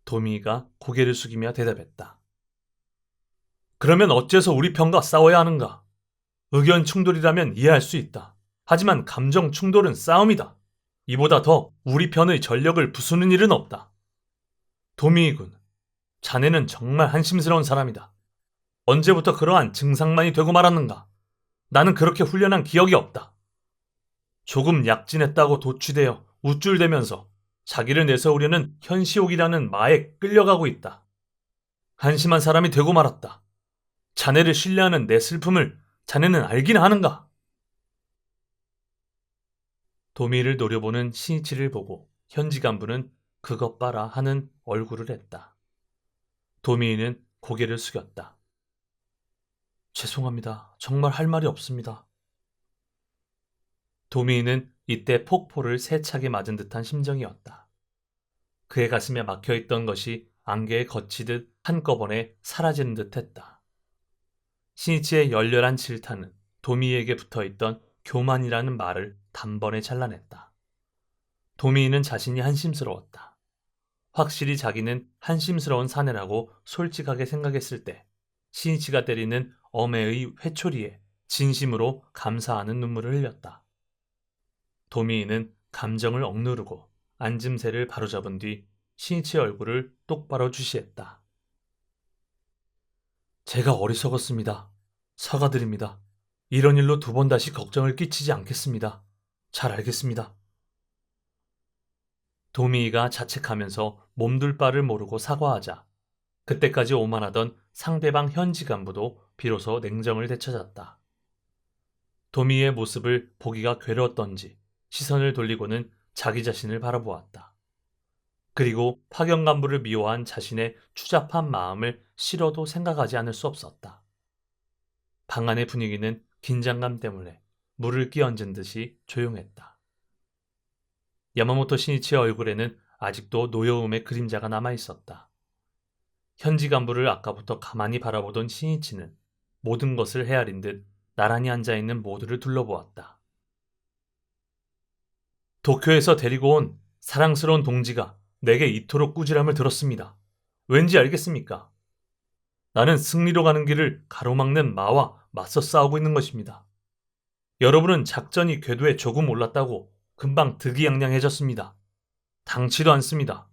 도미이가 고개를 숙이며 대답했다. 그러면 어째서 우리 편과 싸워야 하는가? 의견 충돌이라면 이해할 수 있다. 하지만 감정 충돌은 싸움이다. 이보다 더 우리 편의 전력을 부수는 일은 없다. 도미이군, 자네는 정말 한심스러운 사람이다. 언제부터 그러한 증상만이 되고 말았는가? 나는 그렇게 훈련한 기억이 없다. 조금 약진했다고 도취되어 우쭐대면서 자기를 내세우려는 현시옥이라는 마에 끌려가고 있다. 한심한 사람이 되고 말았다. 자네를 신뢰하는 내 슬픔을 자네는 알긴 하는가? 도미를 노려보는 신이치를 보고 현지 간부는 그것 봐라 하는 얼굴을 했다. 도미는 고개를 숙였다. 죄송합니다. 정말 할 말이 없습니다. 도미는 이때 폭포를 세차게 맞은 듯한 심정이었다. 그의 가슴에 막혀있던 것이 안개에 거치듯 한꺼번에 사라지는 듯했다. 신이치의 열렬한 질타는 도미에게 붙어있던 교만이라는 말을 단번에 잘라냈다. 도미는 자신이 한심스러웠다. 확실히 자기는 한심스러운 사내라고 솔직하게 생각했을 때 신이치가 때리는 어매의 회초리에 진심으로 감사하는 눈물을 흘렸다. 도미이는 감정을 억누르고 앉음새를 바로잡은 뒤 신이치의 얼굴을 똑바로 주시했다. 제가 어리석었습니다. 사과드립니다. 이런 일로 두 번 다시 걱정을 끼치지 않겠습니다. 잘 알겠습니다. 도미이가 자책하면서 몸둘 바를 모르고 사과하자 그때까지 오만하던 상대방 현지 간부도 비로소 냉정을 되찾았다. 도미이의 모습을 보기가 괴로웠던지 시선을 돌리고는 자기 자신을 바라보았다. 그리고 파견 간부를 미워한 자신의 추잡한 마음을 싫어도 생각하지 않을 수 없었다. 방 안의 분위기는 긴장감 때문에 물을 끼얹은 듯이 조용했다. 야마모토 신이치의 얼굴에는 아직도 노여움의 그림자가 남아있었다. 현지 간부를 아까부터 가만히 바라보던 신이치는 모든 것을 헤아린 듯 나란히 앉아있는 모두를 둘러보았다. 도쿄에서 데리고 온 사랑스러운 동지가 내게 이토록 꾸지람을 들었습니다. 왠지 알겠습니까? 나는 승리로 가는 길을 가로막는 마와 맞서 싸우고 있는 것입니다. 여러분은 작전이 궤도에 조금 올랐다고 금방 득이양양해졌습니다. 당치도 않습니다.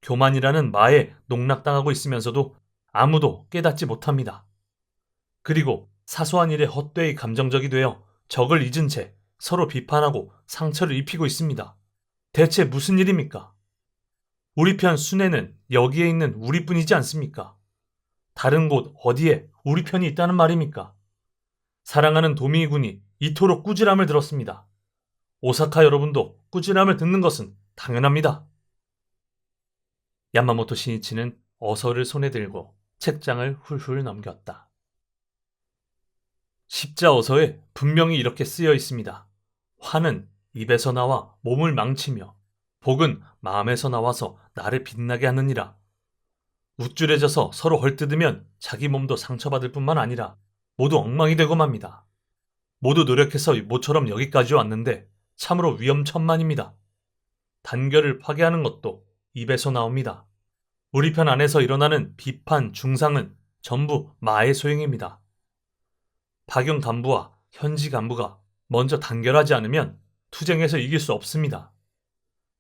교만이라는 마에 농락당하고 있으면서도 아무도 깨닫지 못합니다. 그리고 사소한 일에 헛되이 감정적이 되어 적을 잊은 채 서로 비판하고 상처를 입히고 있습니다. 대체 무슨 일입니까? 우리 편 순애는 여기에 있는 우리뿐이지 않습니까? 다른 곳 어디에 우리 편이 있다는 말입니까? 사랑하는 도미이 군이 이토록 꾸지람을 들었습니다. 오사카 여러분도 꾸지람을 듣는 것은 당연합니다. 야마모토 신이치는 어서를 손에 들고 책장을 훌훌 넘겼다. 십자 어서에 분명히 이렇게 쓰여 있습니다. 화는 입에서 나와 몸을 망치며 복은 마음에서 나와서 나를 빛나게 하느니라. 우쭐해져서 서로 헐뜯으면 자기 몸도 상처받을 뿐만 아니라 모두 엉망이 되고 맙니다. 모두 노력해서 모처럼 여기까지 왔는데 참으로 위험천만입니다. 단결을 파괴하는 것도 입에서 나옵니다. 우리 편 안에서 일어나는 비판, 중상은 전부 마의 소행입니다. 파견 간부와 현지 간부가 먼저 단결하지 않으면 투쟁에서 이길 수 없습니다.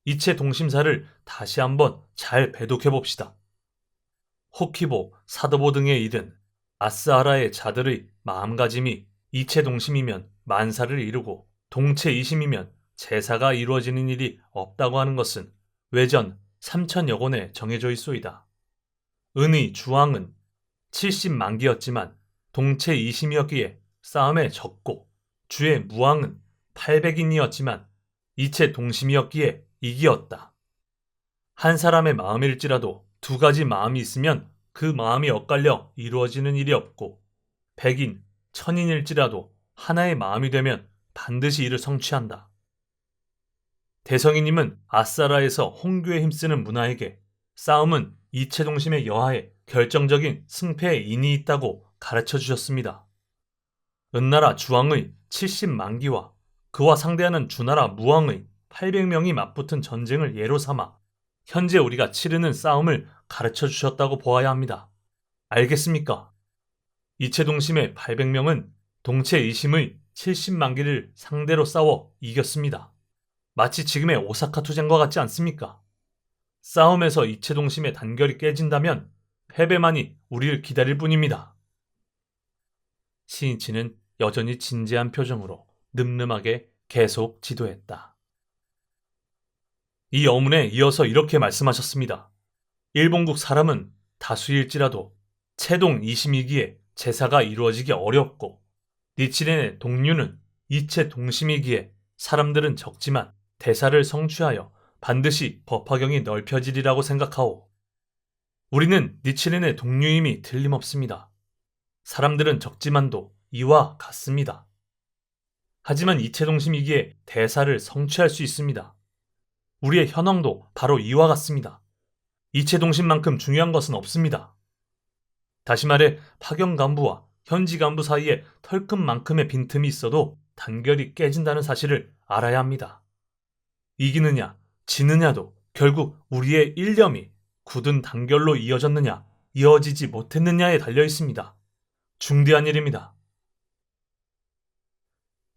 이체 동심사를 다시 한번 잘 배독해 봅시다. 호키보, 사도보 등의 일은 아스하라의 자들의 마음가짐이 이체 동심이면 만사를 이루고 동체 이심이면 제사가 이루어지는 일이 없다고 하는 것은 외전 3천여 권에 정해져 있소이다. 은의 주왕은 70만기였지만 동체 이심이었기에 싸움에 졌고 주의 무왕은 800인이었지만 이체 동심이었기에 이기었다. 한 사람의 마음일지라도 두 가지 마음이 있으면 그 마음이 엇갈려 이루어지는 일이 없고 100인, 1000인일지라도 하나의 마음이 되면 반드시 이를 성취한다. 대성이님은 아싸라에서 홍교에 힘쓰는 문화에게 싸움은 이체동심의 여하에 결정적인 승패의 인이 있다고 가르쳐 주셨습니다. 은나라 주왕의 70만기와 그와 상대하는 주나라 무왕의 800명이 맞붙은 전쟁을 예로 삼아 현재 우리가 치르는 싸움을 가르쳐 주셨다고 보아야 합니다. 알겠습니까? 이체동심의 800명은 동체 이심의 70만기를 상대로 싸워 이겼습니다. 마치 지금의 오사카 투쟁과 같지 않습니까? 싸움에서 이체동심의 단결이 깨진다면 패배만이 우리를 기다릴 뿐입니다. 신이치는 여전히 진지한 표정으로 늠름하게 계속 지도했다. 이 어문에 이어서 이렇게 말씀하셨습니다. 일본국 사람은 다수일지라도 채동 22기에 제사가 이루어지기 어렵고 니치렌의 동류는 이체 동심이기에 사람들은 적지만 대사를 성취하여 반드시 법화경이 넓혀지리라고 생각하오. 우리는 니치렌의 동류임이 틀림없습니다. 사람들은 적지만도 이와 같습니다. 하지만 이체 동심이기에 대사를 성취할 수 있습니다. 우리의 현황도 바로 이와 같습니다. 이체 동심만큼 중요한 것은 없습니다. 다시 말해 파견 간부와 현지 간부 사이에 털끝만큼의 빈틈이 있어도 단결이 깨진다는 사실을 알아야 합니다. 이기느냐 지느냐도 결국 우리의 일념이 굳은 단결로 이어졌느냐, 이어지지 못했느냐에 달려 있습니다. 중대한 일입니다.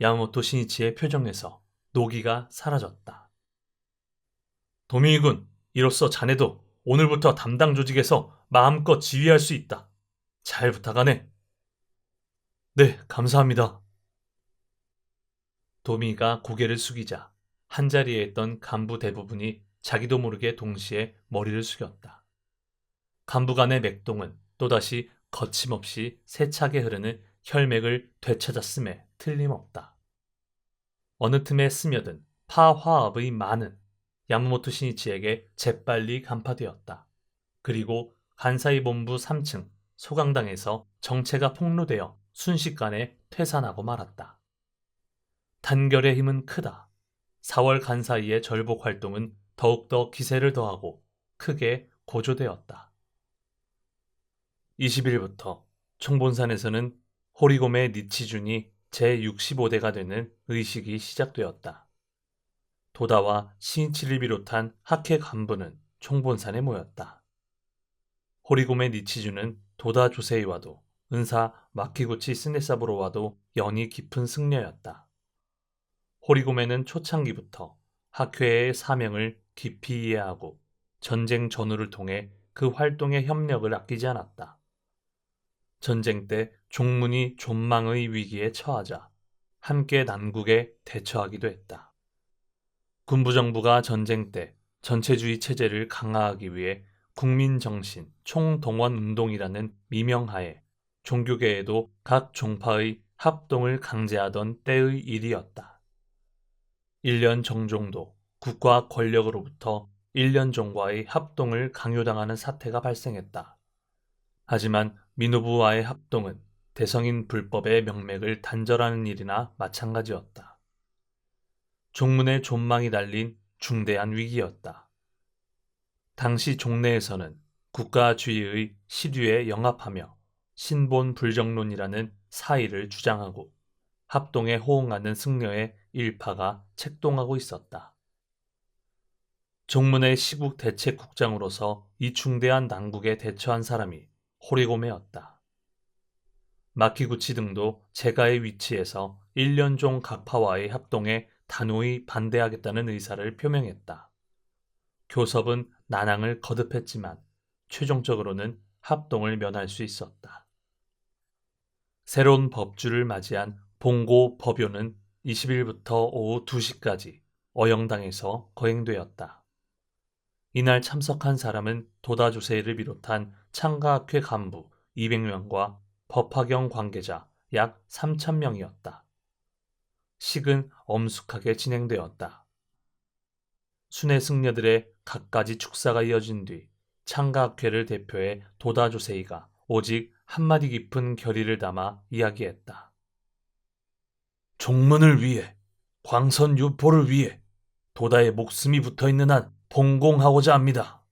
야마모토 신이치의 표정에서 노기가 사라졌다. 도미이군, 이로써 자네도 오늘부터 담당 조직에서 마음껏 지휘할 수 있다. 잘 부탁하네. 네, 감사합니다. 도미가 고개를 숙이자 한자리에 있던 간부 대부분이 자기도 모르게 동시에 머리를 숙였다. 간부 간의 맥동은 또다시 거침없이 세차게 흐르는 혈맥을 되찾았음에 틀림없다. 어느 틈에 스며든 파화업의 많은 야마모토 신이치에게 재빨리 간파되었다. 그리고 간사이 본부 3층 소강당에서 정체가 폭로되어 순식간에 퇴산하고 말았다. 단결의 힘은 크다. 4월 간사이의 절복 활동은 더욱더 기세를 더하고 크게 고조되었다. 20일부터 총본산에서는 호리고메 니치준이 제65대가 되는 의식이 시작되었다. 도다와 신이치를 비롯한 학회 간부는 총본산에 모였다. 호리고메 니치준은 도다 조세이와도 은사 마키구치 스네사부로와도 연이 깊은 승려였다. 호리고메는 초창기부터 학회의 사명을 깊이 이해하고 전쟁 전후를 통해 그 활동의 협력을 아끼지 않았다. 전쟁 때 종문이 존망의 위기에 처하자 함께 난국에 대처하기도 했다. 군부정부가 전쟁 때 전체주의 체제를 강화하기 위해 국민정신 총동원운동이라는 미명하에 종교계에도 각 종파의 합동을 강제하던 때의 일이었다. 1년 정종도 국가 권력으로부터 1년 종과의 합동을 강요당하는 사태가 발생했다. 하지만 미노부와의 합동은 대성인 불법의 명맥을 단절하는 일이나 마찬가지였다. 종문의 존망이 달린 중대한 위기였다. 당시 종내에서는 국가주의의 시류에 영합하며 신본 불정론이라는 사의를 주장하고 합동에 호응하는 승려의 일파가 책동하고 있었다. 종문의 시국 대책국장으로서 이 중대한 난국에 대처한 사람이 호리고메였다. 마키구치 등도 제가의 위치에서 1년종 각파와의 합동에 단호히 반대하겠다는 의사를 표명했다. 교섭은 난항을 거듭했지만 최종적으로는 합동을 면할 수 있었다. 새로운 법주를 맞이한 봉고 법요는 20일부터 오후 2시까지 어영당에서 거행되었다. 이날 참석한 사람은 도다조세이를 비롯한 창가학회 간부 200명과 법화경 관계자 약 3,000명이었다. 식은 엄숙하게 진행되었다. 순회 승려들의 갖가지 축사가 이어진 뒤 창가학회를 대표해 도다조세이가 오직 한마디 깊은 결의를 담아 이야기했다. 종문을 위해, 광선 유포를 위해 도다의 목숨이 붙어있는 한 봉공하고자 합니다.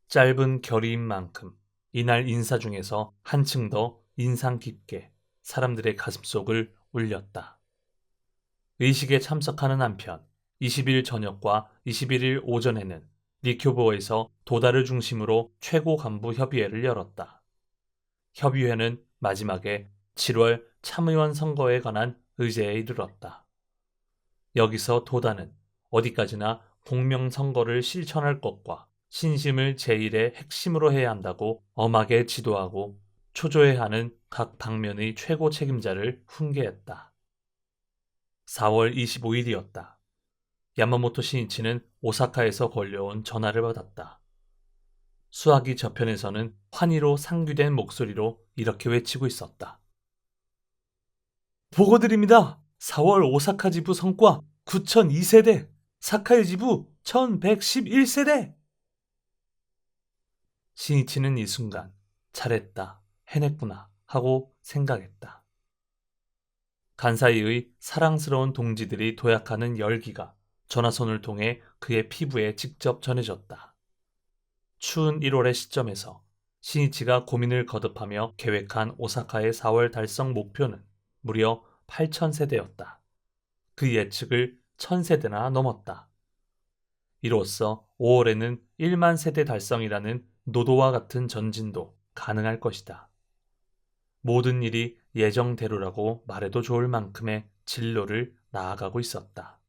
짧은 결의인 만큼 이날 인사 중에서 한층 더 인상 깊게 사람들의 가슴속을 울렸다. 의식에 참석하는 한편 20일 저녁과 21일 오전에는 리쿄보에서 도다를 중심으로 최고 간부 협의회를 열었다. 협의회는 마지막에 7월 참의원 선거에 관한 의제에 이르렀다. 여기서 도다는 어디까지나 공명선거를 실천할 것과 신심을 제1의 핵심으로 해야 한다고 엄하게 지도하고 초조해하는 각 방면의 최고 책임자를 훈계했다. 4월 25일이었다. 야마모토 신이치는 오사카에서 걸려온 전화를 받았다. 수화기 저편에서는 환희로 상규된 목소리로 이렇게 외치고 있었다. 보고드립니다. 4월 오사카 지부 성과 9,002세대, 사카이 지부 1,111세대. 신이치는 이 순간 잘했다, 해냈구나 하고 생각했다. 간사이의 사랑스러운 동지들이 도약하는 열기가 전화선을 통해 그의 피부에 직접 전해졌다. 추운 1월의 시점에서 신이치가 고민을 거듭하며 계획한 오사카의 4월 달성 목표는 무려 8,000세대였다. 그 예측을 1,000세대나 넘었다. 이로써 5월에는 1만 세대 달성이라는 노도와 같은 전진도 가능할 것이다. 모든 일이 예정대로라고 말해도 좋을 만큼의 진로를 나아가고 있었다.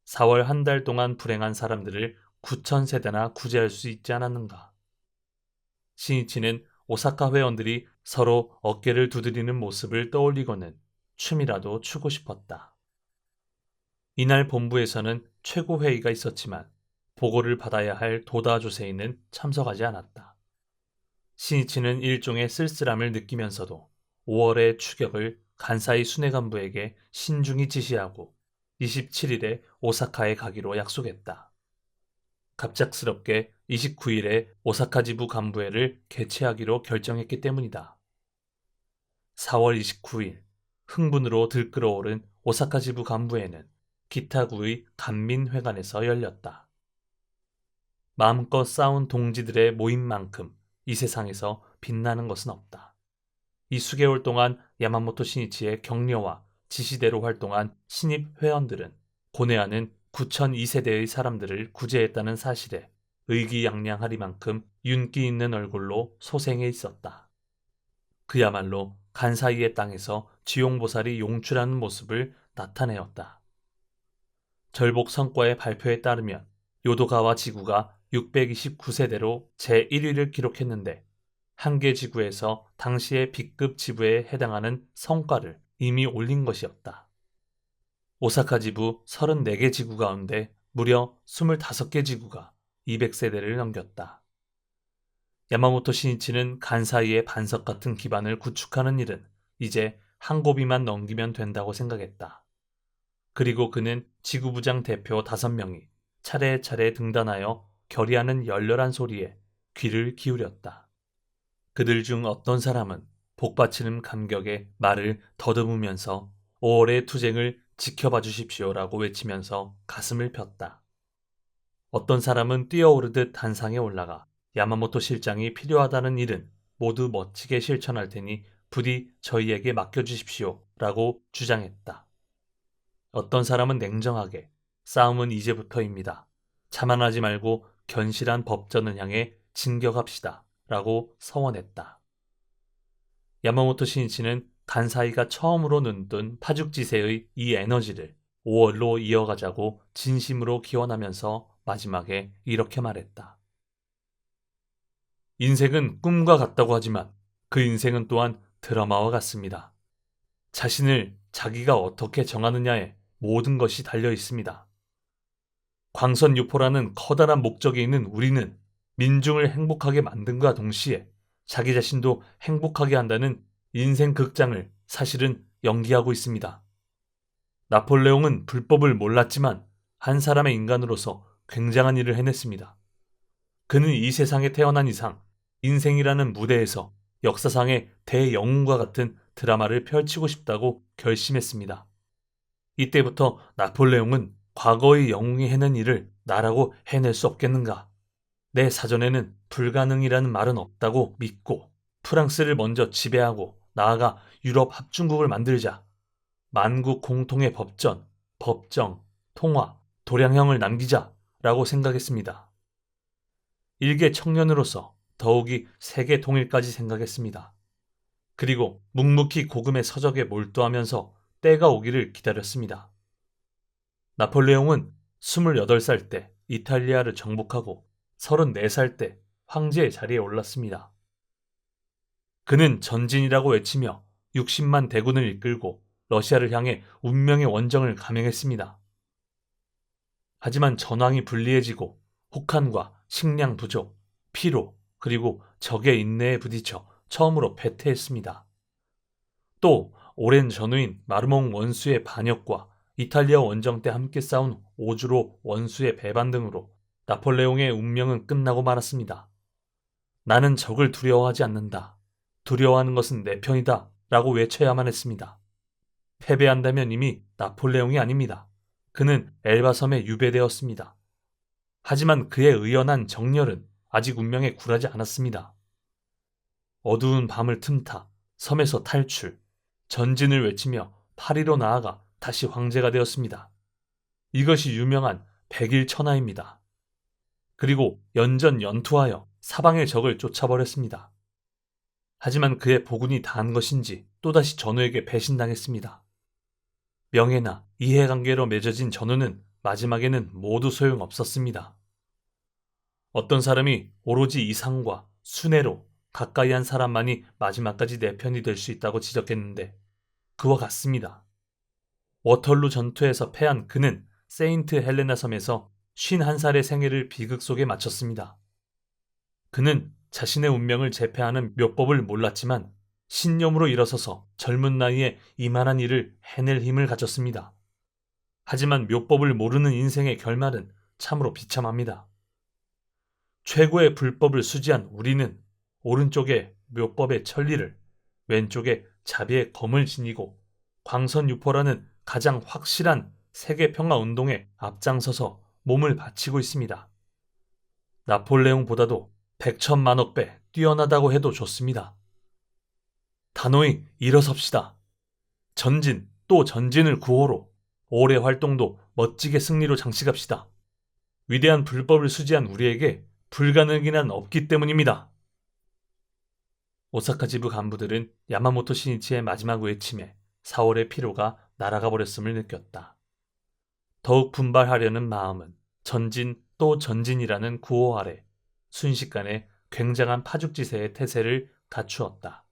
4월 한 달 동안 불행한 사람들을 9천 세대나 구제할 수 있지 않았는가. 신이치는 오사카 회원들이 서로 어깨를 두드리는 모습을 떠올리고는 춤이라도 추고 싶었다. 이날 본부에서는 최고회의가 있었지만 보고를 받아야 할 도다 조세이는 참석하지 않았다. 신이치는 일종의 쓸쓸함을 느끼면서도 5월의 추격을 간사이 수뇌간부에게 신중히 지시하고 27일에 오사카에 가기로 약속했다. 갑작스럽게 29일에 오사카 지부 간부회를 개최하기로 결정했기 때문이다. 4월 29일 흥분으로 들끓어오른 오사카 지부 간부회는 기타구의 간민회관에서 열렸다. 마음껏 싸운 동지들의 모임만큼 이 세상에서 빛나는 것은 없다. 이 수개월 동안 야마모토 신이치의 격려와 지시대로 활동한 신입 회원들은 고뇌하는 9002세대의 사람들을 구제했다는 사실에 의기양양하리만큼 윤기 있는 얼굴로 소생해 있었다. 그야말로 간사이의 땅에서 지용보살이 용출하는 모습을 나타내었다. 절복 성과의 발표에 따르면 요도가와 지구가 629세대로 제1위를 기록했는데 한 개 지구에서 당시의 B급 지부에 해당하는 성과를 이미 올린 것이었다. 오사카 지부 34개 지구 가운데 무려 25개 지구가 200세대를 넘겼다. 야마모토 신이치는 간사이의 반석 같은 기반을 구축하는 일은 이제 한 고비만 넘기면 된다고 생각했다. 그리고 그는 지구부장 대표 5명이 차례차례 등단하여 결의하는 열렬한 소리에 귀를 기울였다. 그들 중 어떤 사람은 복받치는 감격에 말을 더듬으면서 5월의 투쟁을 지켜봐 주십시오라고 외치면서 가슴을 폈다. 어떤 사람은 뛰어오르듯 단상에 올라가 야마모토 실장이 필요하다는 일은 모두 멋지게 실천할 테니 부디 저희에게 맡겨주십시오 라고 주장했다. 어떤 사람은 냉정하게 싸움은 이제부터입니다. 자만하지 말고 견실한 법전을 향해 진격합시다 라고 서원했다. 야마모토 신이치는 간사이가 처음으로 눈뜬 파죽지세의 이 에너지를 5월로 이어가자고 진심으로 기원하면서 마지막에 이렇게 말했다. 인생은 꿈과 같다고 하지만 그 인생은 또한 드라마와 같습니다. 자신을 자기가 어떻게 정하느냐에 모든 것이 달려 있습니다. 광선유포라는 커다란 목적이 있는 우리는 민중을 행복하게 만든과 동시에 자기 자신도 행복하게 한다는 인생 극장을 사실은 연기하고 있습니다. 나폴레옹은 불법을 몰랐지만 한 사람의 인간으로서 굉장한 일을 해냈습니다. 그는 이 세상에 태어난 이상 인생이라는 무대에서 역사상의 대영웅과 같은 드라마를 펼치고 싶다고 결심했습니다. 이때부터 나폴레옹은 과거의 영웅이 해낸 일을 나라고 해낼 수 없겠는가? 내 사전에는 불가능이라는 말은 없다고 믿고 프랑스를 먼저 지배하고 나아가 유럽 합중국을 만들자. 만국 공통의 법전, 법정, 통화, 도량형을 남기자라고 생각했습니다. 일개 청년으로서 더욱이 세계 통일까지 생각했습니다. 그리고 묵묵히 고금의 서적에 몰두하면서 때가 오기를 기다렸습니다. 나폴레옹은 28살 때 이탈리아를 정복하고 34살 때 황제의 자리에 올랐습니다. 그는 전진이라고 외치며 60만 대군을 이끌고 러시아를 향해 운명의 원정을 감행했습니다. 하지만 전황이 불리해지고 혹한과 식량 부족, 피로, 그리고 적의 인내에 부딪혀 처음으로 패퇴했습니다. 또 오랜 전우인 마르몽 원수의 반역과 이탈리아 원정 때 함께 싸운 오주로 원수의 배반 등으로 나폴레옹의 운명은 끝나고 말았습니다. 나는 적을 두려워하지 않는다. 두려워하는 것은 내 편이다. 라고 외쳐야만 했습니다. 패배한다면 이미 나폴레옹이 아닙니다. 그는 엘바섬에 유배되었습니다. 하지만 그의 의연한 정열은 아직 운명에 굴하지 않았습니다. 어두운 밤을 틈타 섬에서 탈출, 전진을 외치며 파리로 나아가 다시 황제가 되었습니다. 이것이 유명한 백일천하입니다. 그리고 연전연투하여 사방의 적을 쫓아버렸습니다. 하지만 그의 보군이 다한 것인지 또다시 전우에게 배신당했습니다. 명예나 이해관계로 맺어진 전우는 마지막에는 모두 소용없었습니다. 어떤 사람이 오로지 이상과 순애로 가까이 한 사람만이 마지막까지 내 편이 될 수 있다고 지적했는데 그와 같습니다. 워털루 전투에서 패한 그는 세인트 헬레나 섬에서 51살의 생애를 비극 속에 마쳤습니다. 그는 자신의 운명을 제패하는 묘법을 몰랐지만 신념으로 일어서서 젊은 나이에 이만한 일을 해낼 힘을 가졌습니다. 하지만 묘법을 모르는 인생의 결말은 참으로 비참합니다. 최고의 불법을 수지한 우리는 오른쪽에 묘법의 천리를, 왼쪽에 자비의 검을 지니고 광선유포라는 가장 확실한 세계평화운동에 앞장서서 몸을 바치고 있습니다. 나폴레옹보다도 100천만억 배 뛰어나다고 해도 좋습니다. 단호히 일어섭시다. 전진 또 전진을 구호로 올해 활동도 멋지게 승리로 장식합시다. 위대한 불법을 수지한 우리에게 불가능이 난 없기 때문입니다. 오사카 지부 간부들은 야마모토 신이치의 마지막 외침에 4월의 피로가 날아가 버렸음을 느꼈다. 더욱 분발하려는 마음은 전진 또 전진이라는 구호 아래 순식간에 굉장한 파죽지세의 태세를 갖추었다.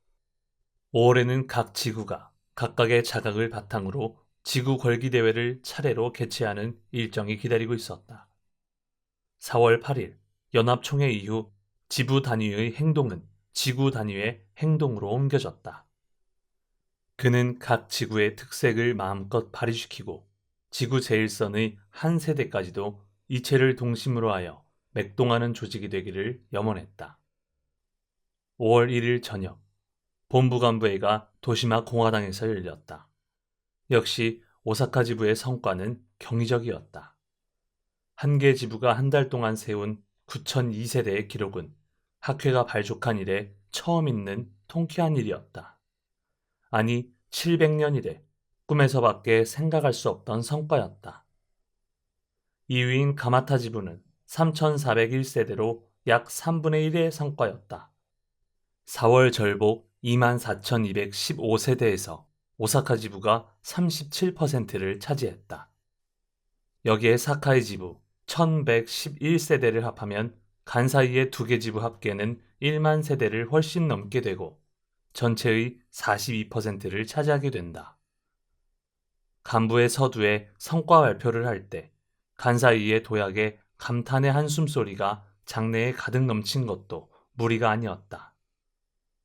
5월에는 각 지구가 각각의 자각을 바탕으로 지구 걸기 대회를 차례로 개최하는 일정이 기다리고 있었다. 4월 8일 연합총회 이후 지부 단위의 행동은 지구 단위의 행동으로 옮겨졌다. 그는 각 지구의 특색을 마음껏 발휘시키고 지구 제일선의 한 세대까지도 이체를 동심으로 하여 맥동하는 조직이 되기를 염원했다. 5월 1일 저녁 본부간부회가 도시마 공화당에서 열렸다. 역시 오사카 지부의 성과는 경이적이었다. 한 개 지부가 한 달 동안 세운 9002세대의 기록은 학회가 발족한 이래 처음 있는 통쾌한 일이었다. 아니 700년 이래 꿈에서밖에 생각할 수 없던 성과였다. 2위인 가마타 지부는 3401세대로 약 3분의 1의 성과였다. 4월 절복 24,215세대에서 오사카 지부가 37%를 차지했다. 여기에 사카이 지부 1111세대를 합하면 간사이의 두 개 지부 합계는 1만 세대를 훨씬 넘게 되고 전체의 42%를 차지하게 된다. 간부의 서두에 성과 발표를 할 때 간사이의 도약에 감탄의 한숨소리가 장내에 가득 넘친 것도 무리가 아니었다.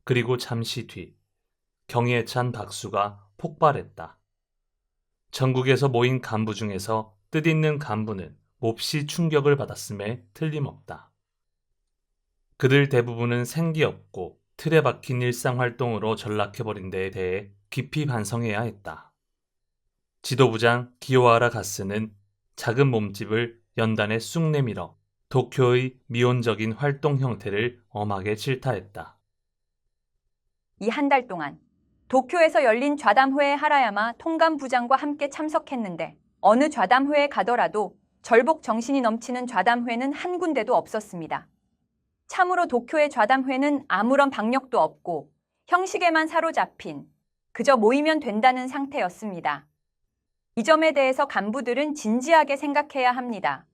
그리고 잠시 뒤 경의에 찬 박수가 폭발했다. 전국에서 모인 간부 중에서 뜻있는 간부는 몹시 충격을 받았음에 틀림없다. 그들 대부분은 생기 없고 틀에 박힌 일상활동으로 전락해버린 데에 대해 깊이 반성해야 했다. 지도부장 기요하라 가스는 작은 몸집을 연단에 쑥 내밀어 도쿄의 미온적인 활동 형태를 엄하게 질타했다. 이 한 달 동안 도쿄에서 열린 좌담회에 하라야마 통감부장과 함께 참석했는데 어느 좌담회에 가더라도 절복 정신이 넘치는 좌담회는 한 군데도 없었습니다. 참으로 도쿄의 좌담회는 아무런 박력도 없고 형식에만 사로잡힌 그저 모이면 된다는 상태였습니다. 이 점에 대해서 간부들은 진지하게 생각해야 합니다.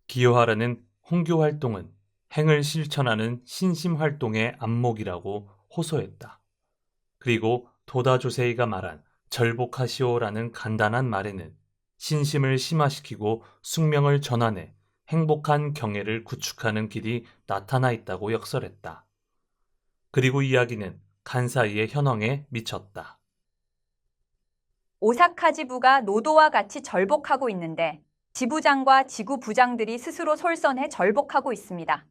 기요하라는 홍교 활동은 행을 실천하는 신심 활동의 안목이라고 호소했다. 그리고 도다 조세이가 말한 절복하시오라는 간단한 말에는 신심을 심화시키고 숙명을 전환해 행복한 경애를 구축하는 길이 나타나 있다고 역설했다. 그리고 이야기는 간사이의 현황에 미쳤다. 오사카 지부가 노도와 같이 절복하고 있는데 지부장과 지구부장들이 스스로 솔선해 절복하고 있습니다.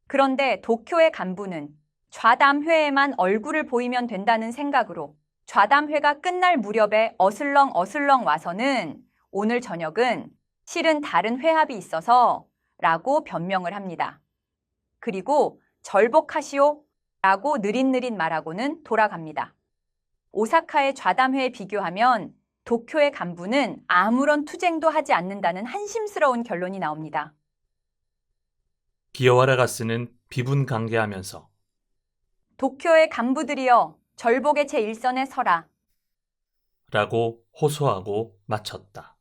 그런데 도쿄의 간부는 좌담회에만 얼굴을 보이면 된다는 생각으로 좌담회가 끝날 무렵에 어슬렁 와서는 오늘 저녁은 실은 다른 회합이 있어서 라고 변명을 합니다. 그리고 절복하시오 라고 느릿느릿 말하고는 돌아갑니다. 오사카의 좌담회에 비교하면 도쿄의 간부는 아무런 투쟁도 하지 않는다는 한심스러운 결론이 나옵니다. 기여와라가 쓰는 비분강개하면서 도쿄의 간부들이여 절복의 제1선에 서라. 라고 호소하고 마쳤다.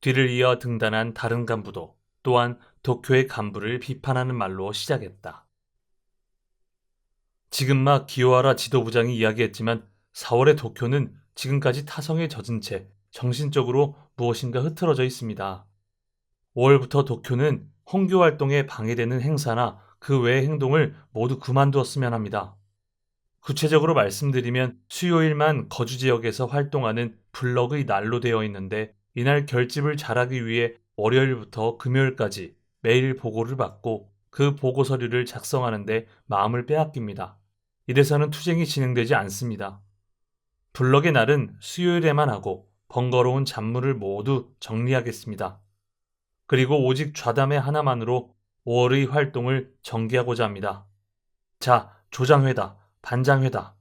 뒤를 이어 등단한 다른 간부도 또한 도쿄의 간부를 비판하는 말로 시작했다. 지금 막 기요하라 지도부장이 이야기했지만 4월의 도쿄는 지금까지 타성에 젖은 채 정신적으로 무엇인가 흐트러져 있습니다. 5월부터 도쿄는 홍교 활동에 방해되는 행사나 그 외의 행동을 모두 그만두었으면 합니다. 구체적으로 말씀드리면 수요일만 거주 지역에서 활동하는 블럭의 날로 되어 있는데 이날 결집을 잘하기 위해 월요일부터 금요일까지 매일 보고를 받고 그 보고 서류를 작성하는데 마음을 빼앗깁니다. 이래서는 투쟁이 진행되지 않습니다. 블럭의 날은 수요일에만 하고 번거로운 잡무를 모두 정리하겠습니다. 그리고 오직 좌담회 하나만으로 5월의 활동을 전개하고자 합니다. 자, 조장회다. 반장회다.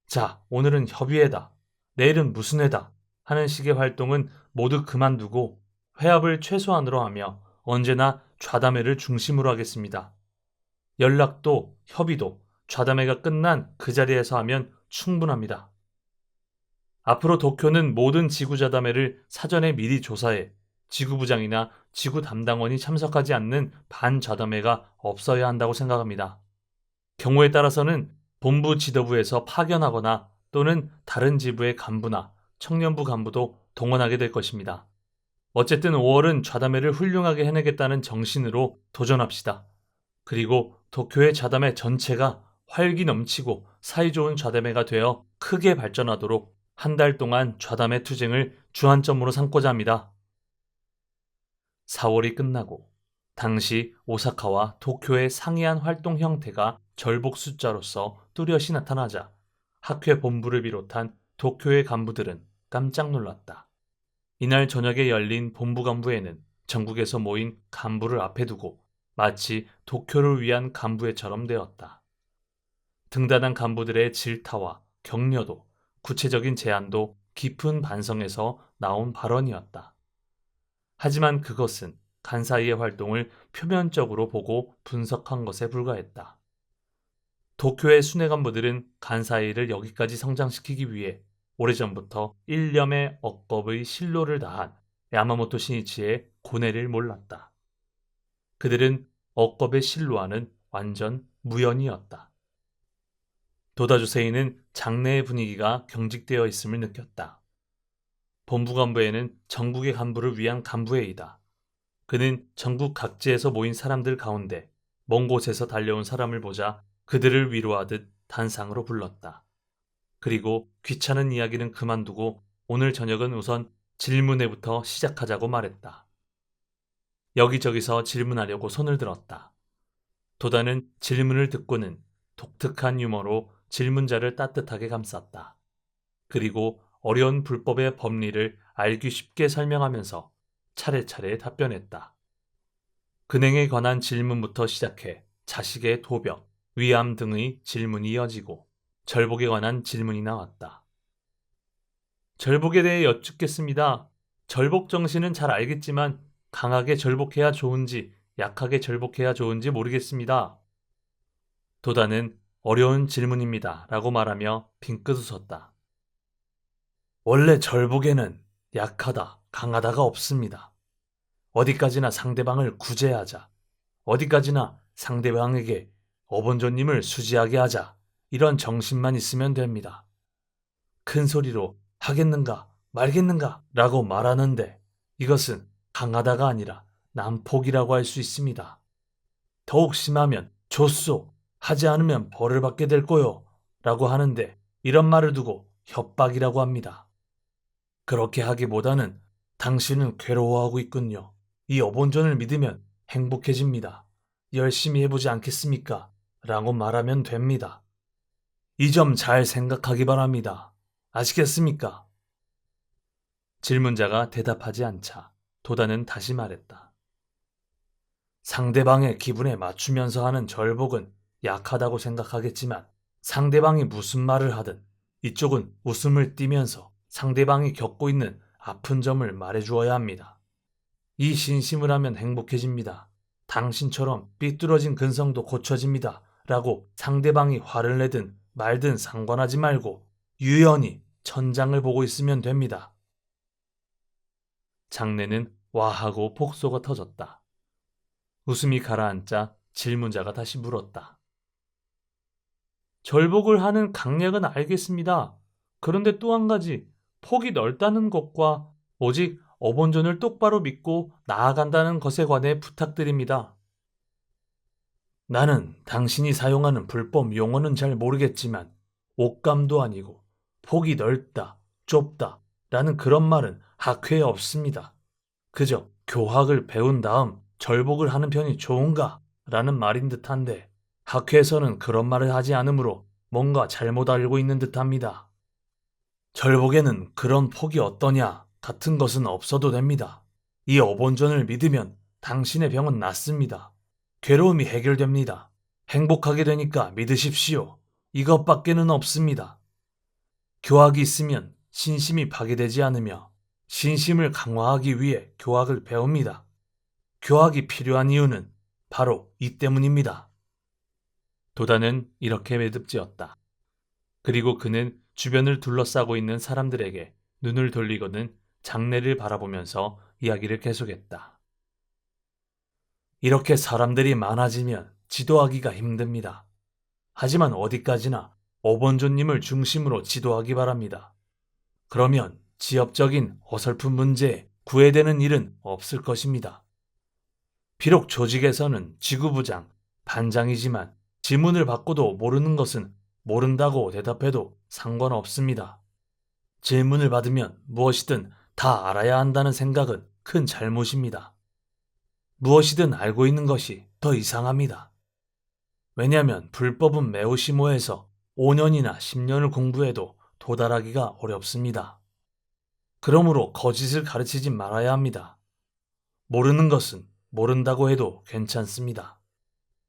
자, 오늘은 협의회다. 내일은 무슨 회다. 하는 식의 활동은 모두 그만두고 회합을 최소한으로 하며 언제나 좌담회를 중심으로 하겠습니다. 연락도 협의도 좌담회가 끝난 그 자리에서 하면 충분합니다. 앞으로 도쿄는 모든 지구좌담회를 사전에 미리 조사해 지구부장이나 지구 담당원이 참석하지 않는 반좌담회가 없어야 한다고 생각합니다. 경우에 따라서는 본부 지도부에서 파견하거나 또는 다른 지부의 간부나 청년부 간부도 동원하게 될 것입니다. 어쨌든 5월은 좌담회를 훌륭하게 해내겠다는 정신으로 도전합시다. 그리고 도쿄의 좌담회 전체가 활기 넘치고 사이좋은 좌담회가 되어 크게 발전하도록 한 달 동안 좌담회 투쟁을 주안점으로 삼고자 합니다. 4월이 끝나고 당시 오사카와 도쿄의 상이한 활동 형태가 절복 숫자로서 뚜렷이 나타나자 학회 본부를 비롯한 도쿄의 간부들은 깜짝 놀랐다. 이날 저녁에 열린 본부 간부회는 전국에서 모인 간부를 앞에 두고 마치 도쿄를 위한 간부회처럼 되었다. 등단한 간부들의 질타와 격려도 구체적인 제안도 깊은 반성에서 나온 발언이었다. 하지만 그것은 간사이의 활동을 표면적으로 보고 분석한 것에 불과했다. 도쿄의 수뇌 간부들은 간사이를 여기까지 성장시키기 위해 오래전부터 일념의 억겁의 실로를 다한 야마모토 신이치의 고뇌를 몰랐다. 그들은 억겁의 실로와는 완전 무연이었다. 도다주세이는 장내의 분위기가 경직되어 있음을 느꼈다. 본부 간부회는 전국의 간부를 위한 간부회의다. 그는 전국 각지에서 모인 사람들 가운데 먼 곳에서 달려온 사람을 보자 그들을 위로하듯 단상으로 불렀다. 그리고 귀찮은 이야기는 그만두고 오늘 저녁은 우선 질문회부터 시작하자고 말했다. 여기저기서 질문하려고 손을 들었다. 도다는 질문을 듣고는 독특한 유머로 질문자를 따뜻하게 감쌌다. 그리고 어려운 불법의 법리를 알기 쉽게 설명하면서 차례차례 답변했다. 근행에 관한 질문부터 시작해 자식의 도벽, 위암 등의 질문이 이어지고 절복에 관한 질문이 나왔다. 절복에 대해 여쭙겠습니다. 절복 정신은 잘 알겠지만 강하게 절복해야 좋은지 약하게 절복해야 좋은지 모르겠습니다. 도다는 어려운 질문입니다. 라고 말하며 빙긋 웃었다. 원래 절복에는 약하다, 강하다가 없습니다. 어디까지나 상대방을 구제하자. 어디까지나 상대방에게 어본조님을 수지하게 하자. 이런 정신만 있으면 됩니다. 큰 소리로 하겠는가 말겠는가 라고 말하는데 이것은 강하다가 아니라 난폭이라고 할 수 있습니다. 더욱 심하면 좋소. 하지 않으면 벌을 받게 될 거요. 라고 하는데 이런 말을 두고 협박이라고 합니다. 그렇게 하기보다는 당신은 괴로워하고 있군요. 이 어본전을 믿으면 행복해집니다. 열심히 해보지 않겠습니까? 라고 말하면 됩니다. 이 점 잘 생각하기 바랍니다. 아시겠습니까? 질문자가 대답하지 않자 도다는 다시 말했다. 상대방의 기분에 맞추면서 하는 절복은 약하다고 생각하겠지만 상대방이 무슨 말을 하든 이쪽은 웃음을 띠면서 상대방이 겪고 있는 아픈 점을 말해주어야 합니다. 이 신심을 하면 행복해집니다. 당신처럼 삐뚤어진 근성도 고쳐집니다. 라고 상대방이 화를 내든 말든 상관하지 말고 유연히 천장을 보고 있으면 됩니다. 장내는 와하고 폭소가 터졌다. 웃음이 가라앉자 질문자가 다시 물었다. 절복을 하는 강약은 알겠습니다. 그런데 또 한 가지, 폭이 넓다는 것과 오직 어본전을 똑바로 믿고 나아간다는 것에 관해 부탁드립니다. 나는 당신이 사용하는 불법 용어는 잘 모르겠지만 옥감도 아니고 폭이 넓다, 좁다 라는 그런 말은 학회에 없습니다. 그저 교학을 배운 다음 절복을 하는 편이 좋은가 라는 말인 듯한데 학회에서는 그런 말을 하지 않으므로 뭔가 잘못 알고 있는 듯합니다. 절복에는 그런 폭이 어떠냐 같은 것은 없어도 됩니다. 이 어본전을 믿으면 당신의 병은 낫습니다. 괴로움이 해결됩니다. 행복하게 되니까 믿으십시오. 이것밖에는 없습니다. 교학이 있으면 신심이 파괴되지 않으며 신심을 강화하기 위해 교학을 배웁니다. 교학이 필요한 이유는 바로 이 때문입니다. 도다는 이렇게 매듭지었다. 그리고 그는 주변을 둘러싸고 있는 사람들에게 눈을 돌리고는 장내를 바라보면서 이야기를 계속했다. 이렇게 사람들이 많아지면 지도하기가 힘듭니다. 하지만 어디까지나 어본조님을 중심으로 지도하기 바랍니다. 그러면 지역적인 어설픈 문제에 구애되는 일은 없을 것입니다. 비록 조직에서는 지구부장, 반장이지만 지문을 받고도 모르는 것은 모른다고 대답해도 상관없습니다. 질문을 받으면 무엇이든 다 알아야 한다는 생각은 큰 잘못입니다. 무엇이든 알고 있는 것이 더 이상합니다. 왜냐하면 불법은 매우 심오해서 5년이나 10년을 공부해도 도달하기가 어렵습니다. 그러므로 거짓을 가르치지 말아야 합니다. 모르는 것은 모른다고 해도 괜찮습니다.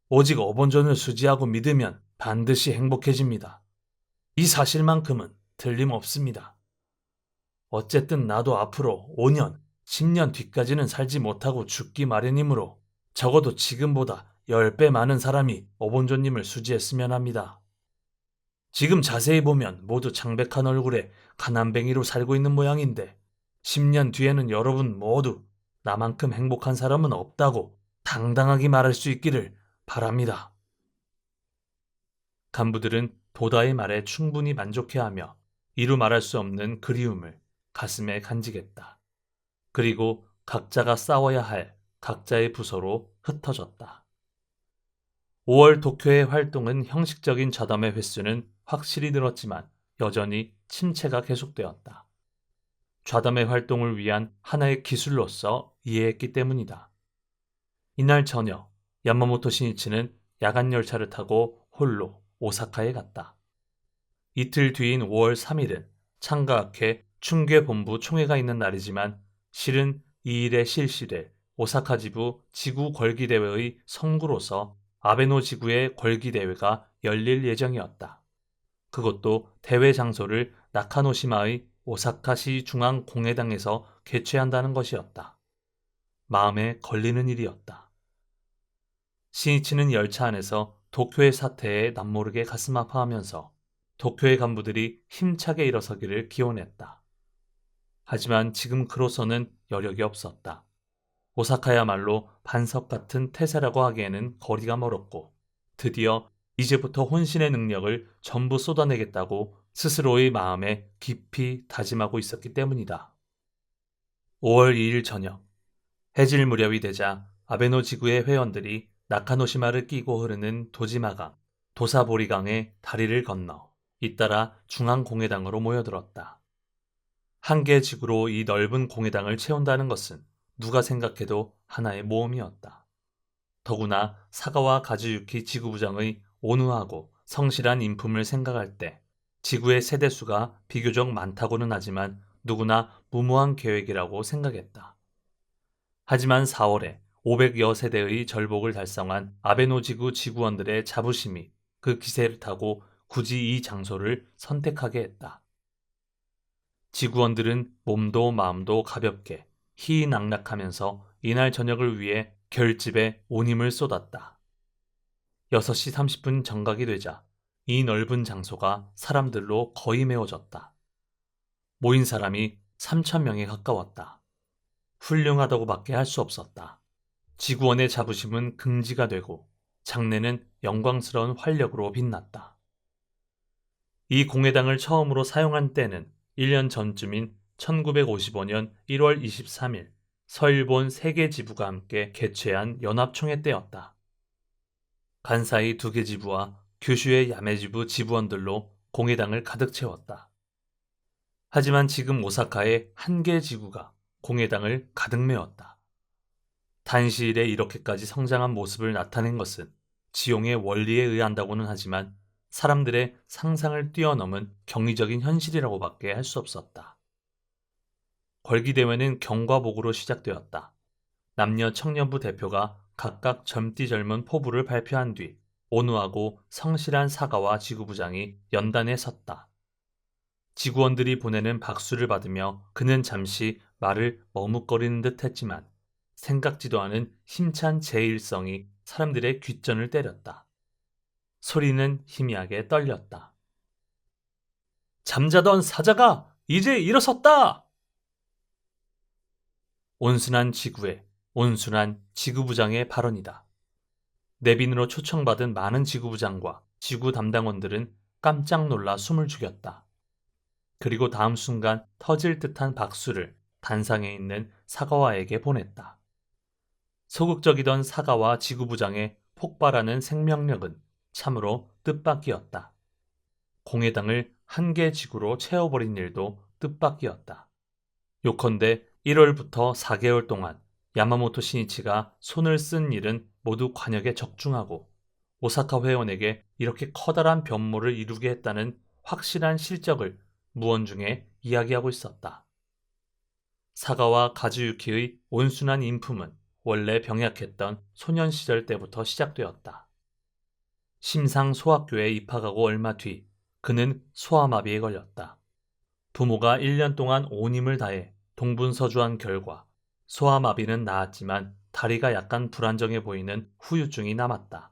오직 어본전을 수지하고 믿으면 반드시 행복해집니다. 이 사실만큼은 틀림없습니다. 어쨌든 나도 앞으로 5년, 10년 뒤까지는 살지 못하고 죽기 마련이므로 적어도 지금보다 10배 많은 사람이 어본조님을 수지했으면 합니다. 지금 자세히 보면 모두 창백한 얼굴에 가난뱅이로 살고 있는 모양인데 10년 뒤에는 여러분 모두 나만큼 행복한 사람은 없다고 당당하게 말할 수 있기를 바랍니다. 간부들은 도다의 말에 충분히 만족해하며 이루 말할 수 없는 그리움을 가슴에 간직했다. 그리고 각자가 싸워야 할 각자의 부서로 흩어졌다. 5월 도쿄의 활동은 형식적인 좌담회 횟수는 확실히 늘었지만 여전히 침체가 계속되었다. 좌담회 활동을 위한 하나의 기술로서 이해했기 때문이다. 이날 저녁 야마모토 신이치는 야간 열차를 타고 홀로 오사카에 갔다. 이틀 뒤인 5월 3일은 창가학회 충괴본부 총회가 있는 날이지만 실은 이 일의 실시를 오사카 지부 지구 걸기대회의 선구로서 아베노 지구의 걸기대회가 열릴 예정이었다. 그것도 대회 장소를 나카노시마의 오사카시 중앙 공회당에서 개최한다는 것이었다. 마음에 걸리는 일이었다. 신이치는 열차 안에서 도쿄의 사태에 남모르게 가슴 아파하면서 도쿄의 간부들이 힘차게 일어서기를 기원했다. 하지만 지금 그로서는 여력이 없었다. 오사카야말로 반석 같은 태세라고 하기에는 거리가 멀었고 드디어 이제부터 혼신의 능력을 전부 쏟아내겠다고 스스로의 마음에 깊이 다짐하고 있었기 때문이다. 5월 2일 저녁 해질 무렵이 되자 아베노 지구의 회원들이 나카노시마를 끼고 흐르는 도지마강, 도사보리강의 다리를 건너 잇따라 중앙공회당으로 모여들었다. 한 개 지구로 이 넓은 공회당을 채운다는 것은 누가 생각해도 하나의 모험이었다. 더구나 사가와 가즈유키 지구부장의 온후하고 성실한 인품을 생각할 때 지구의 세대수가 비교적 많다고는 하지만 누구나 무모한 계획이라고 생각했다. 하지만 4월에 500여 세대의 절복을 달성한 아베노 지구 지구원들의 자부심이 그 기세를 타고 굳이 이 장소를 선택하게 했다. 지구원들은 몸도 마음도 가볍게 희낙락하면서 이날 저녁을 위해 결집에 온 힘을 쏟았다. 6시 30분 정각이 되자 이 넓은 장소가 사람들로 거의 메워졌다. 모인 사람이 3,000명에 가까웠다. 훌륭하다고밖에 할 수 없었다. 지구원의 자부심은 긍지가 되고 장례는 영광스러운 활력으로 빛났다. 이 공회당을 처음으로 사용한 때는 1년 전쯤인 1955년 1월 23일 서일본 세계 지부가 함께 개최한 연합총회 때였다. 간사이 2개 지부와 규슈의 야메지부 지부원들로 공회당을 가득 채웠다. 하지만 지금 오사카의 1개 지구가 공회당을 가득 메웠다. 단시일에 이렇게까지 성장한 모습을 나타낸 것은 지용의 원리에 의한다고는 하지만 사람들의 상상을 뛰어넘은 경이적인 현실이라고밖에 할 수 없었다. 걸기대회는 경과복으로 시작되었다. 남녀 청년부 대표가 각각 젊디 젊은 포부를 발표한 뒤 온후하고 성실한 사가와 지구부장이 연단에 섰다. 지구원들이 보내는 박수를 받으며 그는 잠시 말을 머뭇거리는 듯 했지만 생각지도 않은 힘찬 제일성이 사람들의 귓전을 때렸다. 소리는 희미하게 떨렸다. 잠자던 사자가 이제 일어섰다! 온순한 지구의 온순한 지구부장의 발언이다. 내빈으로 초청받은 많은 지구부장과 지구 담당원들은 깜짝 놀라 숨을 죽였다. 그리고 다음 순간 터질 듯한 박수를 단상에 있는 사가와에게 보냈다. 소극적이던 사가와 지구부장의 폭발하는 생명력은 참으로 뜻밖이었다. 공회당을 1개 지구로 채워버린 일도 뜻밖이었다. 요컨대 1월부터 4개월 동안 야마모토 신이치가 손을 쓴 일은 모두 관역에 적중하고 오사카 회원에게 이렇게 커다란 변모를 이루게 했다는 확실한 실적을 무언중에 이야기하고 있었다. 사가와 가즈유키의 온순한 인품은 원래 병약했던 소년 시절 때부터 시작되었다. 심상소학교에 입학하고 얼마 뒤 그는 소아마비에 걸렸다. 부모가 1년 동안 온 힘을 다해 동분서주한 결과 소아마비는 나았지만 다리가 약간 불안정해 보이는 후유증이 남았다.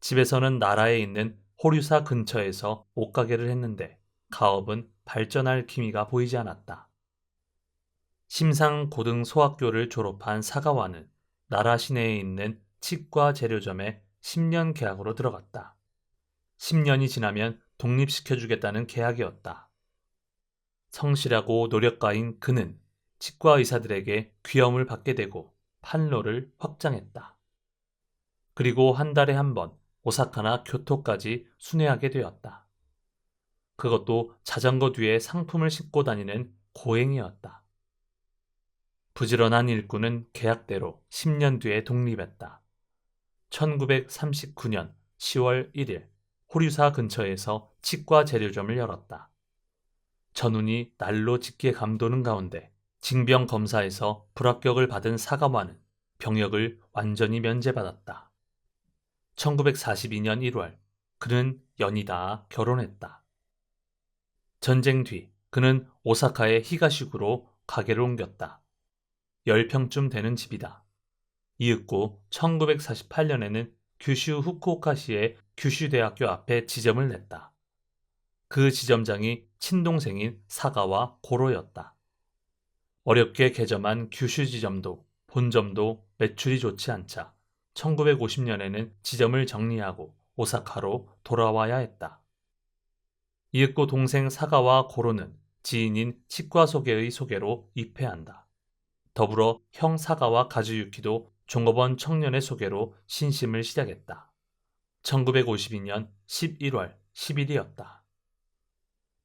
집에서는 나라에 있는 호류사 근처에서 옷가게를 했는데 가업은 발전할 기미가 보이지 않았다. 심상고등소학교를 졸업한 사가와는 나라 시내에 있는 치과 재료점에 10년 계약으로 들어갔다. 10년이 지나면 독립시켜주겠다는 계약이었다. 성실하고 노력가인 그는 치과 의사들에게 귀염을 받게 되고 판로를 확장했다. 그리고 한 달에 한 번 오사카나 교토까지 순회하게 되었다. 그것도 자전거 뒤에 상품을 싣고 다니는 고행이었다. 부지런한 일꾼은 계약대로 10년 뒤에 독립했다. 1939년 10월 1일 호류사 근처에서 치과 재료점을 열었다. 전운이 날로 짙게 감도는 가운데 징병검사에서 불합격을 받은 사가와는 병역을 완전히 면제받았다. 1942년 1월 그는 연이 닿아 결혼했다. 전쟁 뒤 그는 오사카의 히가시구로 가게를 옮겼다. 10평쯤 되는 집이다. 이윽고 1948년에는 규슈 후쿠오카시의 규슈대학교 앞에 지점을 냈다. 그 지점장이 친동생인 사가와 고로였다. 어렵게 개점한 규슈 지점도 본점도 매출이 좋지 않자 1950년에는 지점을 정리하고 오사카로 돌아와야 했다. 이윽고 동생 사가와 고로는 지인인 치과 소개의 소개로 입회한다. 더불어 형 사가와 가즈유키도 종업원 청년의 소개로 신심을 시작했다. 1952년 11월 10일이었다.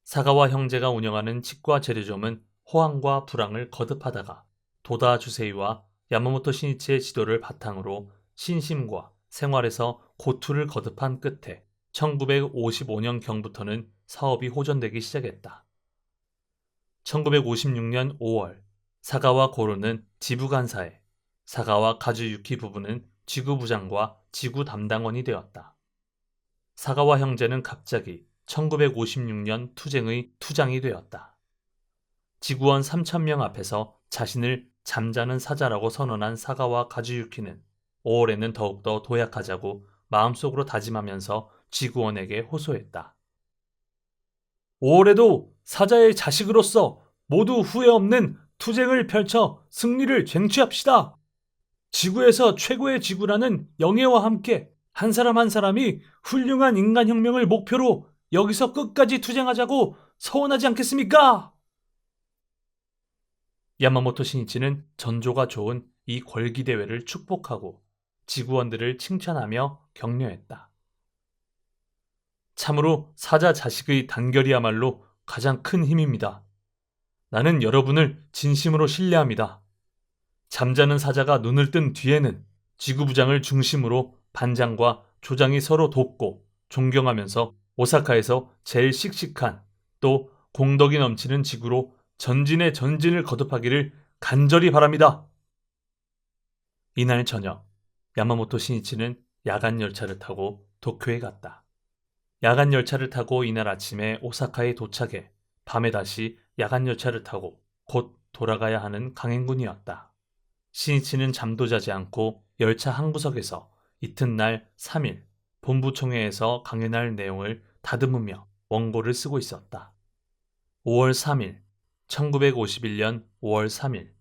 사가와 형제가 운영하는 치과 재료점은 호황과 불황을 거듭하다가 도다 주세이와 야마모토 신이치의 지도를 바탕으로 신심과 생활에서 고투를 거듭한 끝에 1955년경부터는 사업이 호전되기 시작했다. 1956년 5월 사가와 고로는 지부간사에, 사가와 가즈유키 부부는 지구부장과 지구 담당원이 되었다. 사가와 형제는 갑자기 1956년 투쟁의 투장이 되었다. 지구원 3,000명 앞에서 자신을 잠자는 사자라고 선언한 사가와 가즈유키는 5월에는 더욱더 도약하자고 마음속으로 다짐하면서 지구원에게 호소했다. 5월에도 사자의 자식으로서 모두 후회 없는 투쟁을 펼쳐 승리를 쟁취합시다. 지구에서 최고의 지구라는 영예와 함께 한 사람 한 사람이 훌륭한 인간혁명을 목표로 여기서 끝까지 투쟁하자고 서원하지 않겠습니까? 야마모토 신이치는 전조가 좋은 이 걸기대회를 축복하고 지구원들을 칭찬하며 격려했다. 참으로 사자 자식의 단결이야말로 가장 큰 힘입니다. 나는 여러분을 진심으로 신뢰합니다. 잠자는 사자가 눈을 뜬 뒤에는 지구부장을 중심으로 반장과 조장이 서로 돕고 존경하면서 오사카에서 제일 씩씩한 또 공덕이 넘치는 지구로 전진의 전진을 거듭하기를 간절히 바랍니다. 이날 저녁, 야마모토 신이치는 야간 열차를 타고 도쿄에 갔다. 야간 열차를 타고 이날 아침에 오사카에 도착해 밤에 다시 야간 열차를 타고 곧 돌아가야 하는 강행군이었다. 신이치는 잠도 자지 않고 열차 한 구석에서 이튿날 3일 본부총회에서 강연할 내용을 다듬으며 원고를 쓰고 있었다. 5월 3일, 1951년 5월 3일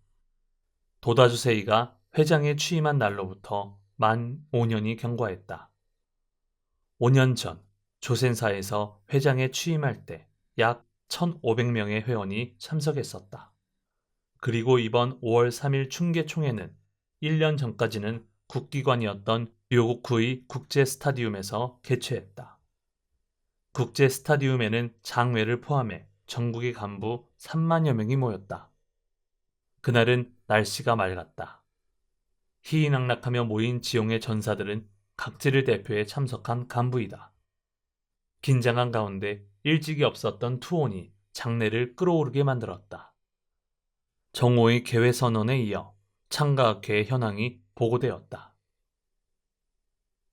도다주세이가 회장에 취임한 날로부터 만 5년이 경과했다. 5년 전 조센사에서 회장에 취임할 때 약 1,500명의 회원이 참석했었다. 그리고 이번 5월 3일 충계총회는 1년 전까지는 국기관이었던 료고쿠의 국제 스타디움에서 개최했다. 국제 스타디움에는 장외를 포함해 전국의 간부 3만여 명이 모였다. 그날은 날씨가 맑았다. 희희낙낙하며 모인 지용의 전사들은 각지를 대표해 참석한 간부이다. 긴장한 가운데 일찍이 없었던 투혼이 장내를 끓어오르게 만들었다. 정오의 개회선언에 이어 창가학회의 현황이 보고되었다.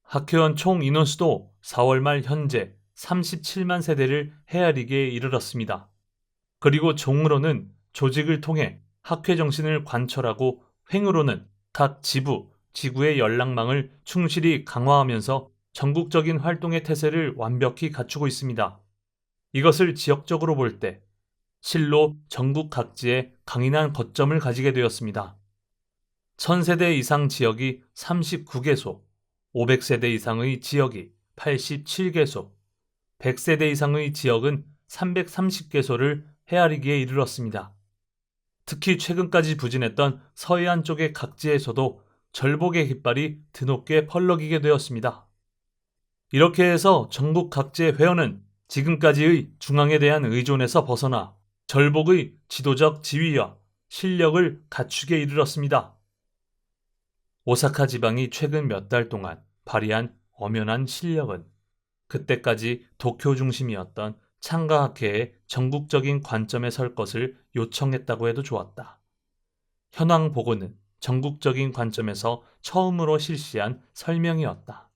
학회원 총 인원수도 4월 말 현재 37만 세대를 헤아리기에 이르렀습니다. 그리고 종으로는 조직을 통해 학회 정신을 관철하고 횡으로는 각 지부, 지구의 연락망을 충실히 강화하면서 전국적인 활동의 태세를 완벽히 갖추고 있습니다. 이것을 지역적으로 볼 때 실로 전국 각지에 강인한 거점을 가지게 되었습니다. 1000세대 이상 지역이 39개소, 500세대 이상의 지역이 87개소, 100세대 이상의 지역은 330개소를 헤아리기에 이르렀습니다. 특히 최근까지 부진했던 서해안 쪽의 각지에서도 절복의 깃발이 드높게 펄럭이게 되었습니다. 이렇게 해서 전국 각지의 회원은 지금까지의 중앙에 대한 의존에서 벗어나 절복의 지도적 지위와 실력을 갖추게 이르렀습니다. 오사카 지방이 최근 몇 달 동안 발휘한 엄연한 실력은 그때까지 도쿄 중심이었던 창가학회의 전국적인 관점에 설 것을 요청했다고 해도 좋았다. 현황 보고는 전국적인 관점에서 처음으로 실시한 설명이었다.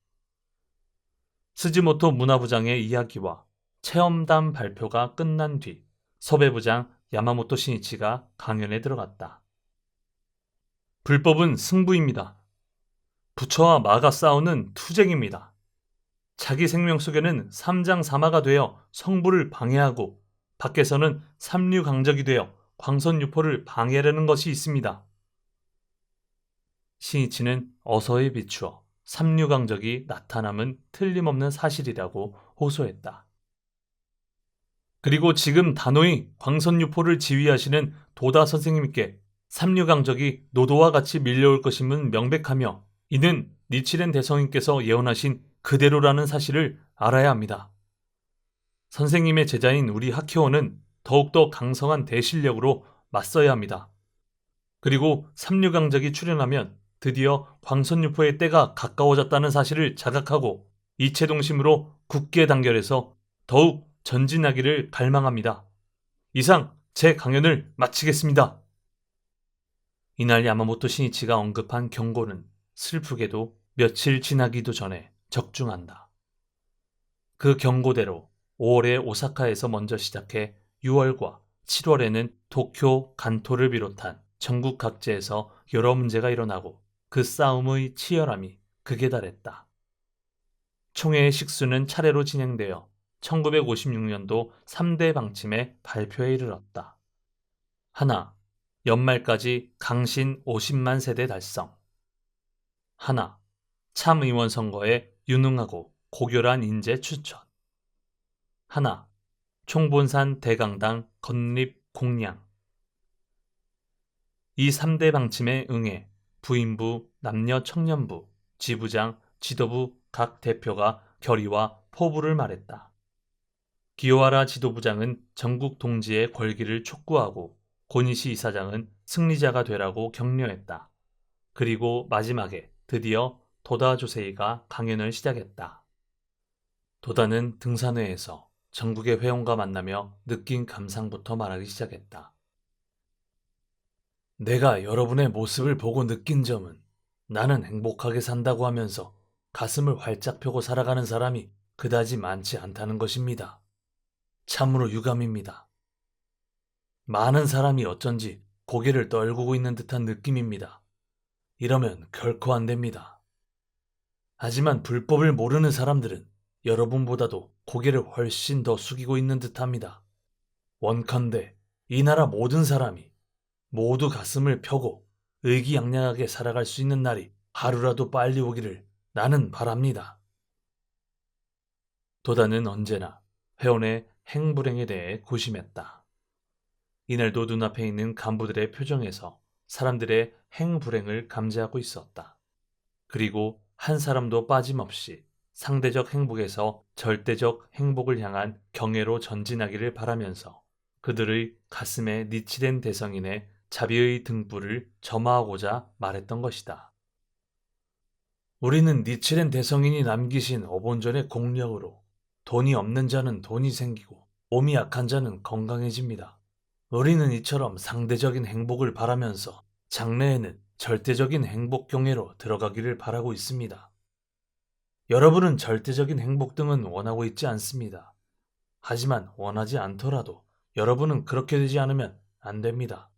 스즈모토 문화부장의 이야기와 체험담 발표가 끝난 뒤 섭외부장 야마모토 신이치가 강연에 들어갔다. 불법은 승부입니다. 부처와 마가 싸우는 투쟁입니다. 자기 생명 속에는 삼장사마가 되어 성부를 방해하고 밖에서는 삼류강적이 되어 광선유포를 방해하려는 것이 있습니다. 신이치는 어서에 비추어 삼류강적이 나타남은 틀림없는 사실이라고 호소했다. 그리고 지금 단호히 광선유포를 지휘하시는 도다 선생님께 삼류강적이 노도와 같이 밀려올 것임은 명백하며 이는 니치렌 대성인께서 예언하신 그대로라는 사실을 알아야 합니다. 선생님의 제자인 우리 학회원은 더욱더 강성한 대실력으로 맞서야 합니다. 그리고 삼류강적이 출현하면 드디어 광선유포의 때가 가까워졌다는 사실을 자각하고 이체동심으로 굳게 단결해서 더욱 전진하기를 갈망합니다. 이상 제 강연을 마치겠습니다. 이날 야마모토 신이치가 언급한 경고는 슬프게도 며칠 지나기도 전에 적중한다. 그 경고대로 5월에 오사카에서 먼저 시작해 6월과 7월에는 도쿄, 간토를 비롯한 전국 각지에서 여러 문제가 일어나고 그 싸움의 치열함이 극에 달했다. 총회의 식수는 차례로 진행되어 1956년도 3대 방침의 발표에 이르렀다. 하나, 연말까지 강신 50만 세대 달성. 하나, 참의원 선거에 유능하고 고결한 인재 추천. 하나, 총본산 대강당 건립 공량. 이 3대 방침에 응해 부인부, 남녀 청년부, 지부장, 지도부 각 대표가 결의와 포부를 말했다. 기요하라 지도부장은 전국 동지의 권기를 촉구하고 고니시 이사장은 승리자가 되라고 격려했다. 그리고 마지막에 드디어 도다 조세이가 강연을 시작했다. 도다는 등산회에서 전국의 회원과 만나며 느낀 감상부터 말하기 시작했다. 내가 여러분의 모습을 보고 느낀 점은 나는 행복하게 산다고 하면서 가슴을 활짝 펴고 살아가는 사람이 그다지 많지 않다는 것입니다. 참으로 유감입니다. 많은 사람이 어쩐지 고개를 떨구고 있는 듯한 느낌입니다. 이러면 결코 안 됩니다. 하지만 불법을 모르는 사람들은 여러분보다도 고개를 훨씬 더 숙이고 있는 듯합니다. 원컨대 이 나라 모든 사람이 모두 가슴을 펴고 의기양양하게 살아갈 수 있는 날이 하루라도 빨리 오기를 나는 바랍니다. 도다는 언제나 회원의 행불행에 대해 고심했다. 이날도 눈앞에 있는 간부들의 표정에서 사람들의 행불행을 감지하고 있었다. 그리고 한 사람도 빠짐없이 상대적 행복에서 절대적 행복을 향한 경애로 전진하기를 바라면서 그들의 가슴에 니치된 대성인의 자비의 등불을 점화하고자 말했던 것이다. 우리는 니치된 대성인이 남기신 어본전의 공력으로 돈이 없는 자는 돈이 생기고 몸이 약한 자는 건강해집니다. 우리는 이처럼 상대적인 행복을 바라면서 장래에는 절대적인 행복 경애로 들어가기를 바라고 있습니다. 여러분은 절대적인 행복 등은 원하고 있지 않습니다. 하지만 원하지 않더라도 여러분은 그렇게 되지 않으면 안 됩니다.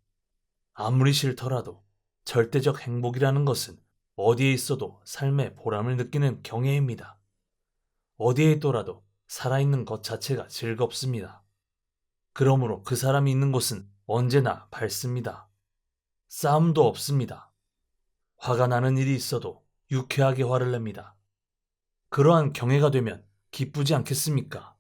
아무리 싫더라도 절대적 행복이라는 것은 어디에 있어도 삶의 보람을 느끼는 경애입니다. 어디에 있더라도 살아있는 것 자체가 즐겁습니다. 그러므로 그 사람이 있는 곳은 언제나 밝습니다. 싸움도 없습니다. 화가 나는 일이 있어도 유쾌하게 화를 냅니다. 그러한 경애가 되면 기쁘지 않겠습니까?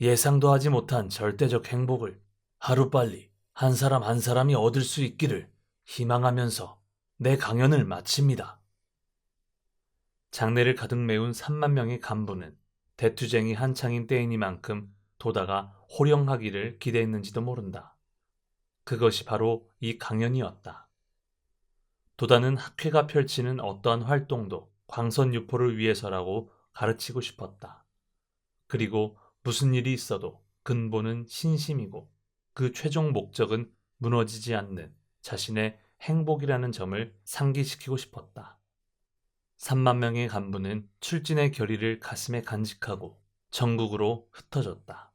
예상도 하지 못한 절대적 행복을 하루빨리 한 사람 한 사람이 얻을 수 있기를 희망하면서 내 강연을 마칩니다. 장내를 가득 메운 3만 명의 간부는 대투쟁이 한창인 때이니만큼 도다가 호령하기를 기대했는지도 모른다. 그것이 바로 이 강연이었다. 도다는 학회가 펼치는 어떠한 활동도 광선유포를 위해서라고 가르치고 싶었다. 그리고 무슨 일이 있어도 근본은 신심이고 그 최종 목적은 무너지지 않는 자신의 행복이라는 점을 상기시키고 싶었다. 3만 명의 간부는 출진의 결의를 가슴에 간직하고 전국으로 흩어졌다.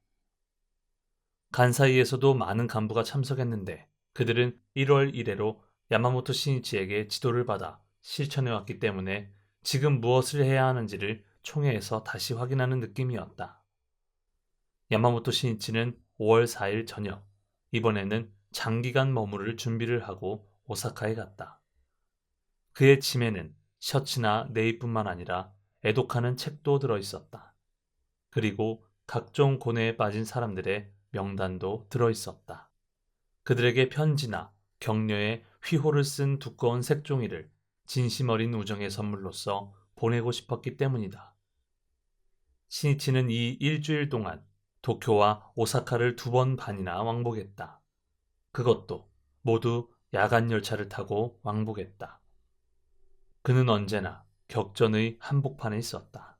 간사이에서도 많은 간부가 참석했는데 그들은 1월 1회로 야마모토 신이치에게 지도를 받아 실천해왔기 때문에 지금 무엇을 해야 하는지를 총회에서 다시 확인하는 느낌이었다. 야마모토 신이치는 5월 4일 저녁, 이번에는 장기간 머무를 준비를 하고 오사카에 갔다. 그의 짐에는 셔츠나 네이뿐만 아니라 애독하는 책도 들어있었다. 그리고 각종 고뇌에 빠진 사람들의 명단도 들어있었다. 그들에게 편지나 격려의 휘호를 쓴 두꺼운 색종이를 진심 어린 우정의 선물로서 보내고 싶었기 때문이다. 신이치는 이 일주일 동안 도쿄와 오사카를 2번 반이나 왕복했다. 그것도 모두 야간 열차를 타고 왕복했다. 그는 언제나 격전의 한복판에 있었다.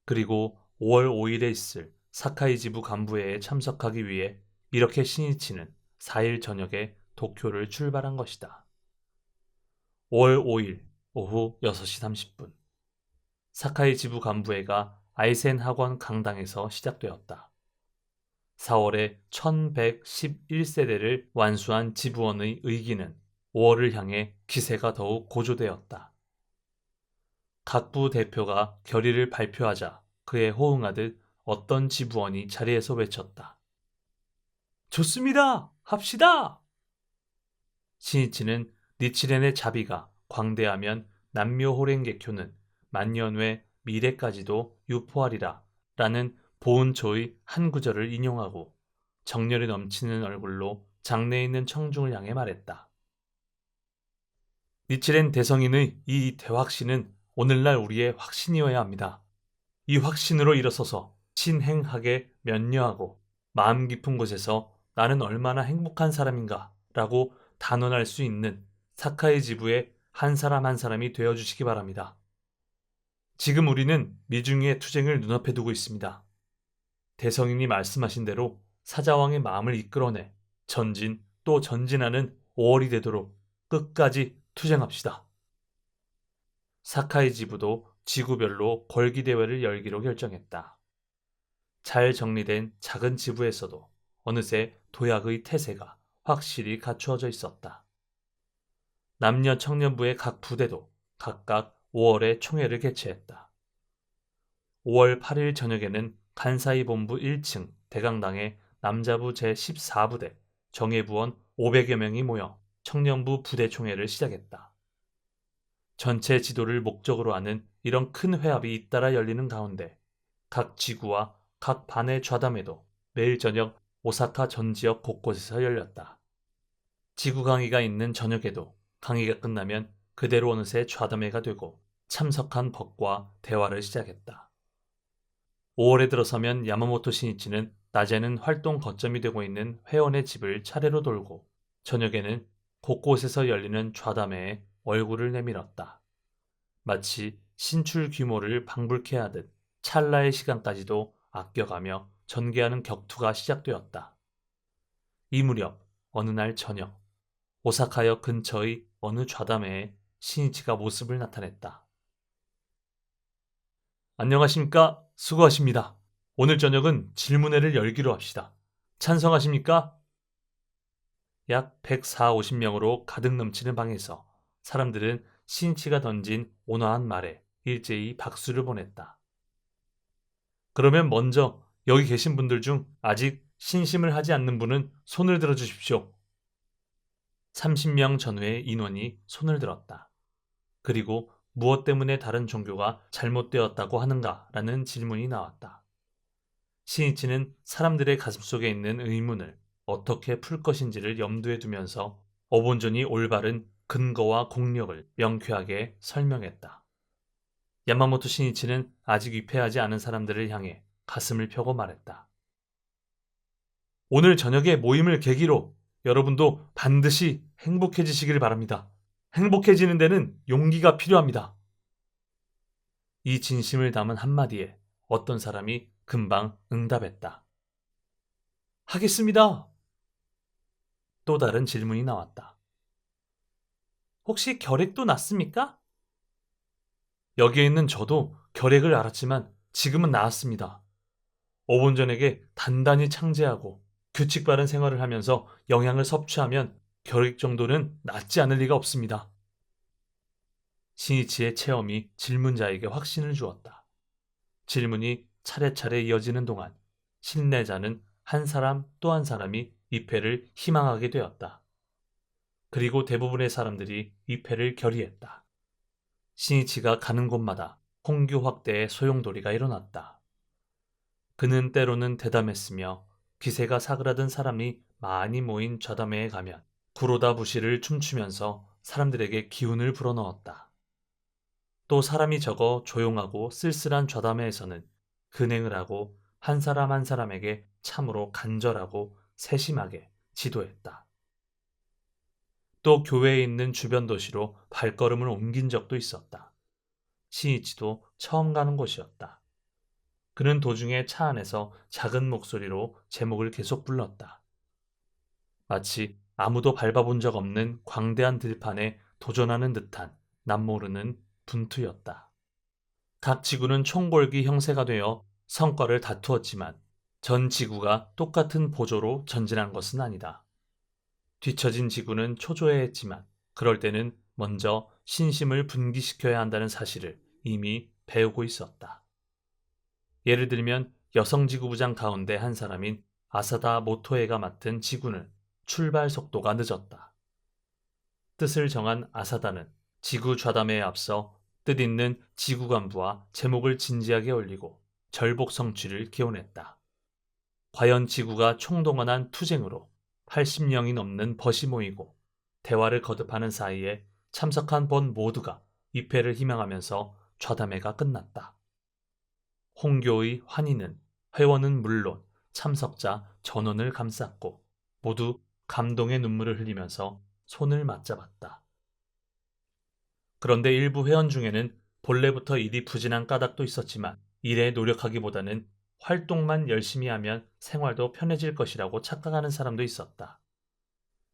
그리고 5월 5일에 있을 사카이 지부 간부회에 참석하기 위해 이렇게 신이치는 4일 저녁에 도쿄를 출발한 것이다. 5월 5일 오후 6시 30분 사카이 지부 간부회가 아이센 학원 강당에서 시작되었다. 4월에 1111세대를 완수한 지부원의 의기는 5월을 향해 기세가 더욱 고조되었다. 각 부 대표가 결의를 발표하자 그에 호응하듯 어떤 지부원이 자리에서 외쳤다. 좋습니다! 합시다! 신이치는 니치렌의 자비가 광대하면 남묘호랭개교는 만년외 미래까지도 유포하리라 라는 보은초의 한 구절을 인용하고 정열이 넘치는 얼굴로 장내에 있는 청중을 향해 말했다. 니치렌 대성인의 이 대확신은 오늘날 우리의 확신이어야 합니다. 이 확신으로 일어서서 신행하게 면려하고 마음 깊은 곳에서 나는 얼마나 행복한 사람인가 라고 단언할 수 있는 사카이 지부의 한 사람 한 사람이 되어주시기 바랍니다. 지금 우리는 미중의 투쟁을 눈앞에 두고 있습니다. 대성인이 말씀하신 대로 사자왕의 마음을 이끌어내 전진 또 전진하는 5월이 되도록 끝까지 투쟁합시다. 사카이 지부도 지구별로 걸기대회를 열기로 결정했다. 잘 정리된 작은 지부에서도 어느새 도약의 태세가 확실히 갖추어져 있었다. 남녀 청년부의 각 부대도 각각 5월에 총회를 개최했다. 5월 8일 저녁에는 간사이 본부 1층 대강당에 남자부 제14부대 정예부원 500여 명이 모여 청년부 부대 총회를 시작했다. 전체 지도를 목적으로 하는 이런 큰 회합이 잇따라 열리는 가운데 각 지구와 각 반의 좌담회도 매일 저녁 오사카 전 지역 곳곳에서 열렸다. 지구 강의가 있는 저녁에도 강의가 끝나면 그대로 어느새 좌담회가 되고 참석한 법과 대화를 시작했다. 5월에 들어서면 야마모토 신이치는 낮에는 활동 거점이 되고 있는 회원의 집을 차례로 돌고 저녁에는 곳곳에서 열리는 좌담회에 얼굴을 내밀었다. 마치 신출 규모를 방불케 하듯 찰나의 시간까지도 아껴가며 전개하는 격투가 시작되었다. 이 무렵 어느 날 저녁 오사카역 근처의 어느 좌담회에 신이치가 모습을 나타냈다. 안녕하십니까? 수고하십니다. 오늘 저녁은 질문회를 열기로 합시다. 찬성하십니까? 약 140~150명으로 가득 넘치는 방에서 사람들은 신이치가 던진 온화한 말에 일제히 박수를 보냈다. 그러면 먼저 여기 계신 분들 중 아직 신심을 하지 않는 분은 손을 들어 주십시오. 30명 전후의 인원이 손을 들었다. 그리고 무엇 때문에 다른 종교가 잘못되었다고 하는가라는 질문이 나왔다. 신이치는 사람들의 가슴속에 있는 의문을 어떻게 풀 것인지를 염두에 두면서 어본존이 올바른 근거와 공력을 명쾌하게 설명했다. 야마모토 신이치는 아직 위패하지 않은 사람들을 향해 가슴을 펴고 말했다. 오늘 저녁에 모임을 계기로 여러분도 반드시 행복해지시길 바랍니다. 행복해지는 데는 용기가 필요합니다. 이 진심을 담은 한마디에 어떤 사람이 금방 응답했다. 하겠습니다. 또 다른 질문이 나왔다. 혹시 결핵도 났습니까? 여기에 있는 저도 결핵을 앓았지만 지금은 나았습니다. 오본전에게 단단히 창제하고 규칙 바른 생활을 하면서 영양을 섭취하면 결핵 정도는 낫지 않을 리가 없습니다. 신이치의 체험이 질문자에게 확신을 주었다. 질문이 차례차례 이어지는 동안 신뢰자는 한 사람 또 한 사람이 입회를 희망하게 되었다. 그리고 대부분의 사람들이 입회를 결의했다. 신이치가 가는 곳마다 홍교 확대의 소용돌이가 일어났다. 그는 때로는 대담했으며 기세가 사그라든 사람이 많이 모인 좌담회에 가면 구로다 부시를 춤추면서 사람들에게 기운을 불어넣었다. 또 사람이 적어 조용하고 쓸쓸한 좌담회에서는 근행을 하고 한 사람 한 사람에게 참으로 간절하고 세심하게 지도했다. 또 교회에 있는 주변 도시로 발걸음을 옮긴 적도 있었다. 신이치도 처음 가는 곳이었다. 그는 도중에 차 안에서 작은 목소리로 제목을 계속 불렀다. 마치 아무도 밟아본 적 없는 광대한 들판에 도전하는 듯한 남모르는 분투였다. 각 지구는 총궐기 형세가 되어 성과를 다투었지만 전 지구가 똑같은 보조로 전진한 것은 아니다. 뒤처진 지구는 초조해했지만 그럴 때는 먼저 신심을 분기시켜야 한다는 사실을 이미 배우고 있었다. 예를 들면 여성 지구부장 가운데 한 사람인 아사다 모토에가 맡은 지구는 출발 속도가 늦었다. 뜻을 정한 아사다는 지구 좌담회에 앞서 뜻있는 지구 간부와 제목을 진지하게 올리고 절복 성취를 기원했다. 과연 지구가 총동원한 투쟁으로 80명이 넘는 벗이 모이고 대화를 거듭하는 사이에 참석한 벗 모두가 입회를 희망하면서 좌담회가 끝났다. 홍교의 환희는 회원은 물론 참석자 전원을 감쌌고 모두 감동의 눈물을 흘리면서 손을 맞잡았다. 그런데 일부 회원 중에는 본래부터 일이 부진한 까닭도 있었지만 일에 노력하기보다는 활동만 열심히 하면 생활도 편해질 것이라고 착각하는 사람도 있었다.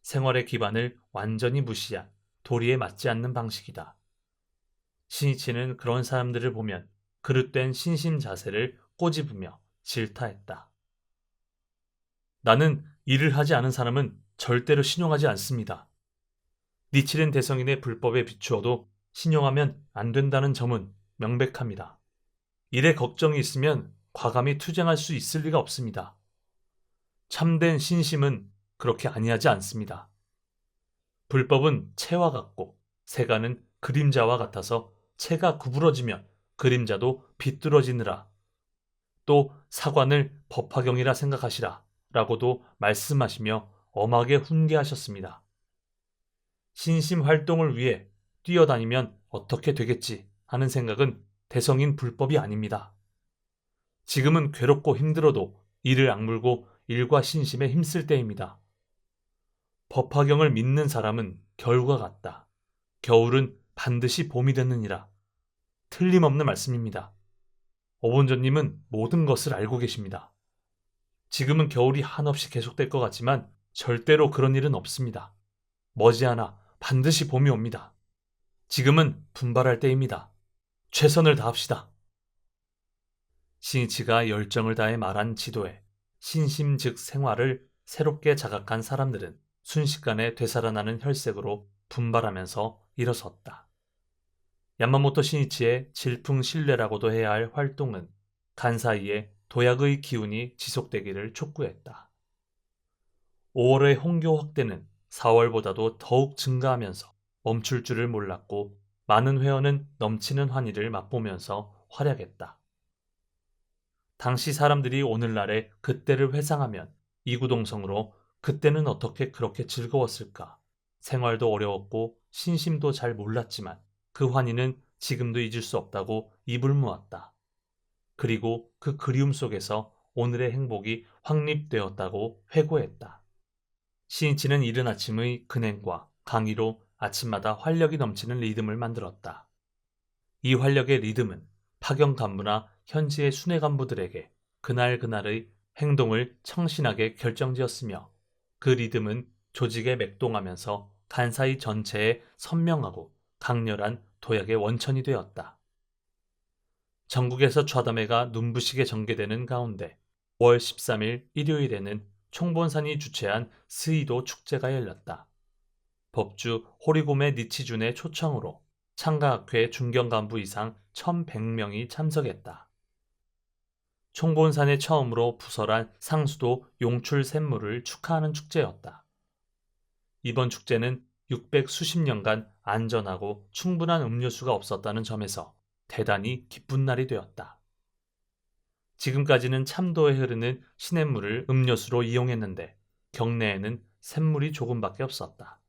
생활의 기반을 완전히 무시한 도리에 맞지 않는 방식이다. 신이치는 그런 사람들을 보면 그릇된 신심 자세를 꼬집으며 질타했다. 나는 일을 하지 않은 사람은 절대로 신용하지 않습니다. 니치렌 대성인의 불법에 비추어도 신용하면 안 된다는 점은 명백합니다. 일에 걱정이 있으면 과감히 투쟁할 수 있을 리가 없습니다. 참된 신심은 그렇게 아니하지 않습니다. 불법은 채와 같고 세간은 그림자와 같아서 채가 구부러지면 그림자도 비뚤어지느라. 또 사관을 법화경이라 생각하시라 라고도 말씀하시며 엄하게 훈계하셨습니다. 신심 활동을 위해 뛰어다니면 어떻게 되겠지 하는 생각은 대성인 불법이 아닙니다. 지금은 괴롭고 힘들어도 이를 악물고 일과 신심에 힘쓸 때입니다. 법화경을 믿는 사람은 겨울과 같다. 겨울은 반드시 봄이 되느니라. 틀림없는 말씀입니다. 어본전님은 모든 것을 알고 계십니다. 지금은 겨울이 한없이 계속될 것 같지만 절대로 그런 일은 없습니다. 머지않아 반드시 봄이 옵니다. 지금은 분발할 때입니다. 최선을 다합시다. 신이치가 열정을 다해 말한 지도에 신심 즉 생활을 새롭게 자각한 사람들은 순식간에 되살아나는 혈색으로 분발하면서 일어섰다. 야마모토 신이치의 질풍신뢰라고도 해야 할 활동은 간사이에 도약의 기운이 지속되기를 촉구했다. 5월의 홍교 확대는 4월보다도 더욱 증가하면서 멈출 줄을 몰랐고 많은 회원은 넘치는 환희를 맛보면서 활약했다. 당시 사람들이 오늘날의 그때를 회상하면 이구동성으로 그때는 어떻게 그렇게 즐거웠을까? 생활도 어려웠고 신심도 잘 몰랐지만 그 환희는 지금도 잊을 수 없다고 입을 모았다. 그리고 그 그리움 속에서 오늘의 행복이 확립되었다고 회고했다. 신이치는 이른 아침의 근행과 강의로 아침마다 활력이 넘치는 리듬을 만들었다. 이 활력의 리듬은 파견 간부나 현지의 순회 간부들에게 그날그날의 행동을 청신하게 결정지었으며 그 리듬은 조직에 맥동하면서 간사이 전체에 선명하고 강렬한 도약의 원천이 되었다. 전국에서 좌담회가 눈부시게 전개되는 가운데 5월 13일 일요일에는 총본산이 주최한 스이도 축제가 열렸다. 법주 호리고메 니치준의 초청으로 창가학회 중견간부 이상 1,100명이 참석했다. 총본산에 처음으로 부설한 상수도 용출 샘물을 축하하는 축제였다. 이번 축제는 600 수십 년간 안전하고 충분한 음료수가 없었다는 점에서 대단히 기쁜 날이 되었다. 지금까지는 참도에 흐르는 시냇물을 음료수로 이용했는데 경내에는 샘물이 조금밖에 없었다.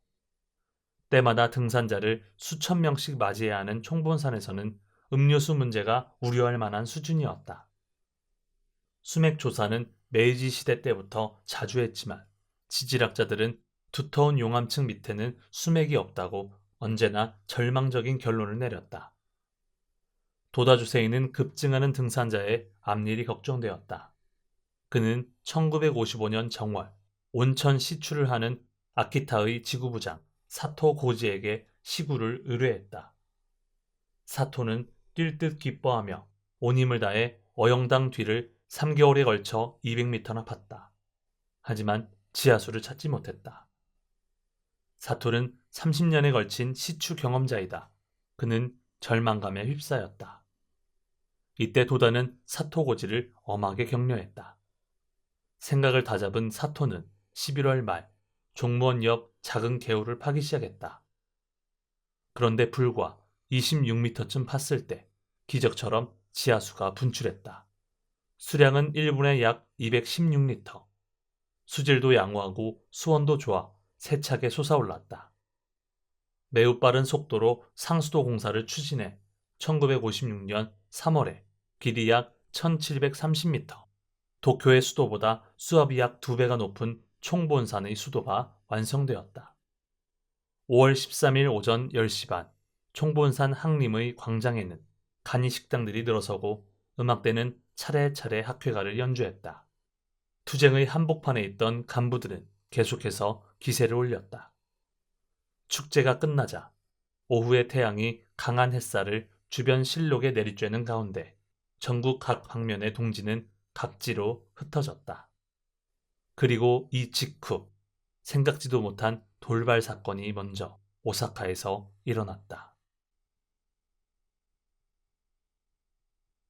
때마다 등산자를 수천 명씩 맞이해야 하는 총본산에서는 음료수 문제가 우려할 만한 수준이었다. 수맥 조사는 메이지 시대 때부터 자주 했지만 지질학자들은 두터운 용암층 밑에는 수맥이 없다고 언제나 절망적인 결론을 내렸다. 도다주세이는 급증하는 등산자의 앞일이 걱정되었다. 그는 1955년 정월 온천 시추를 하는 아키타의 지구부장 사토 고지에게 시구를 의뢰했다. 사토는 뛸 듯 기뻐하며 온 힘을 다해 어영당 뒤를 3개월에 걸쳐 200m나 팠다. 하지만 지하수를 찾지 못했다. 사토는 30년에 걸친 시추 경험자이다. 그는 절망감에 휩싸였다. 이때 도다는 사토 고지를 엄하게 격려했다. 생각을 다잡은 사토는 11월 말 종무원 옆 작은 개울을 파기 시작했다. 그런데 불과 26m쯤 팠을 때 기적처럼 지하수가 분출했다. 수량은 1분에 약 216리터. 수질도 양호하고 수온도 좋아 세차게 솟아올랐다. 매우 빠른 속도로 상수도 공사를 추진해 1956년 3월에 길이 약 1730m, 도쿄의 수도보다 수압이 약 2배가 높은 총본산의 수도가 완성되었다. 5월 13일 오전 10시 반, 총본산 항림의 광장에는 간이 식당들이 늘어서고 음악대는 차례차례 학회가를 연주했다. 투쟁의 한복판에 있던 간부들은 계속해서 기세를 올렸다. 축제가 끝나자 오후의 태양이 강한 햇살을 주변 실록에 내리쬐는 가운데 전국 각 방면의 동지는 각지로 흩어졌다. 그리고 이 직후 생각지도 못한 돌발 사건이 먼저 오사카에서 일어났다.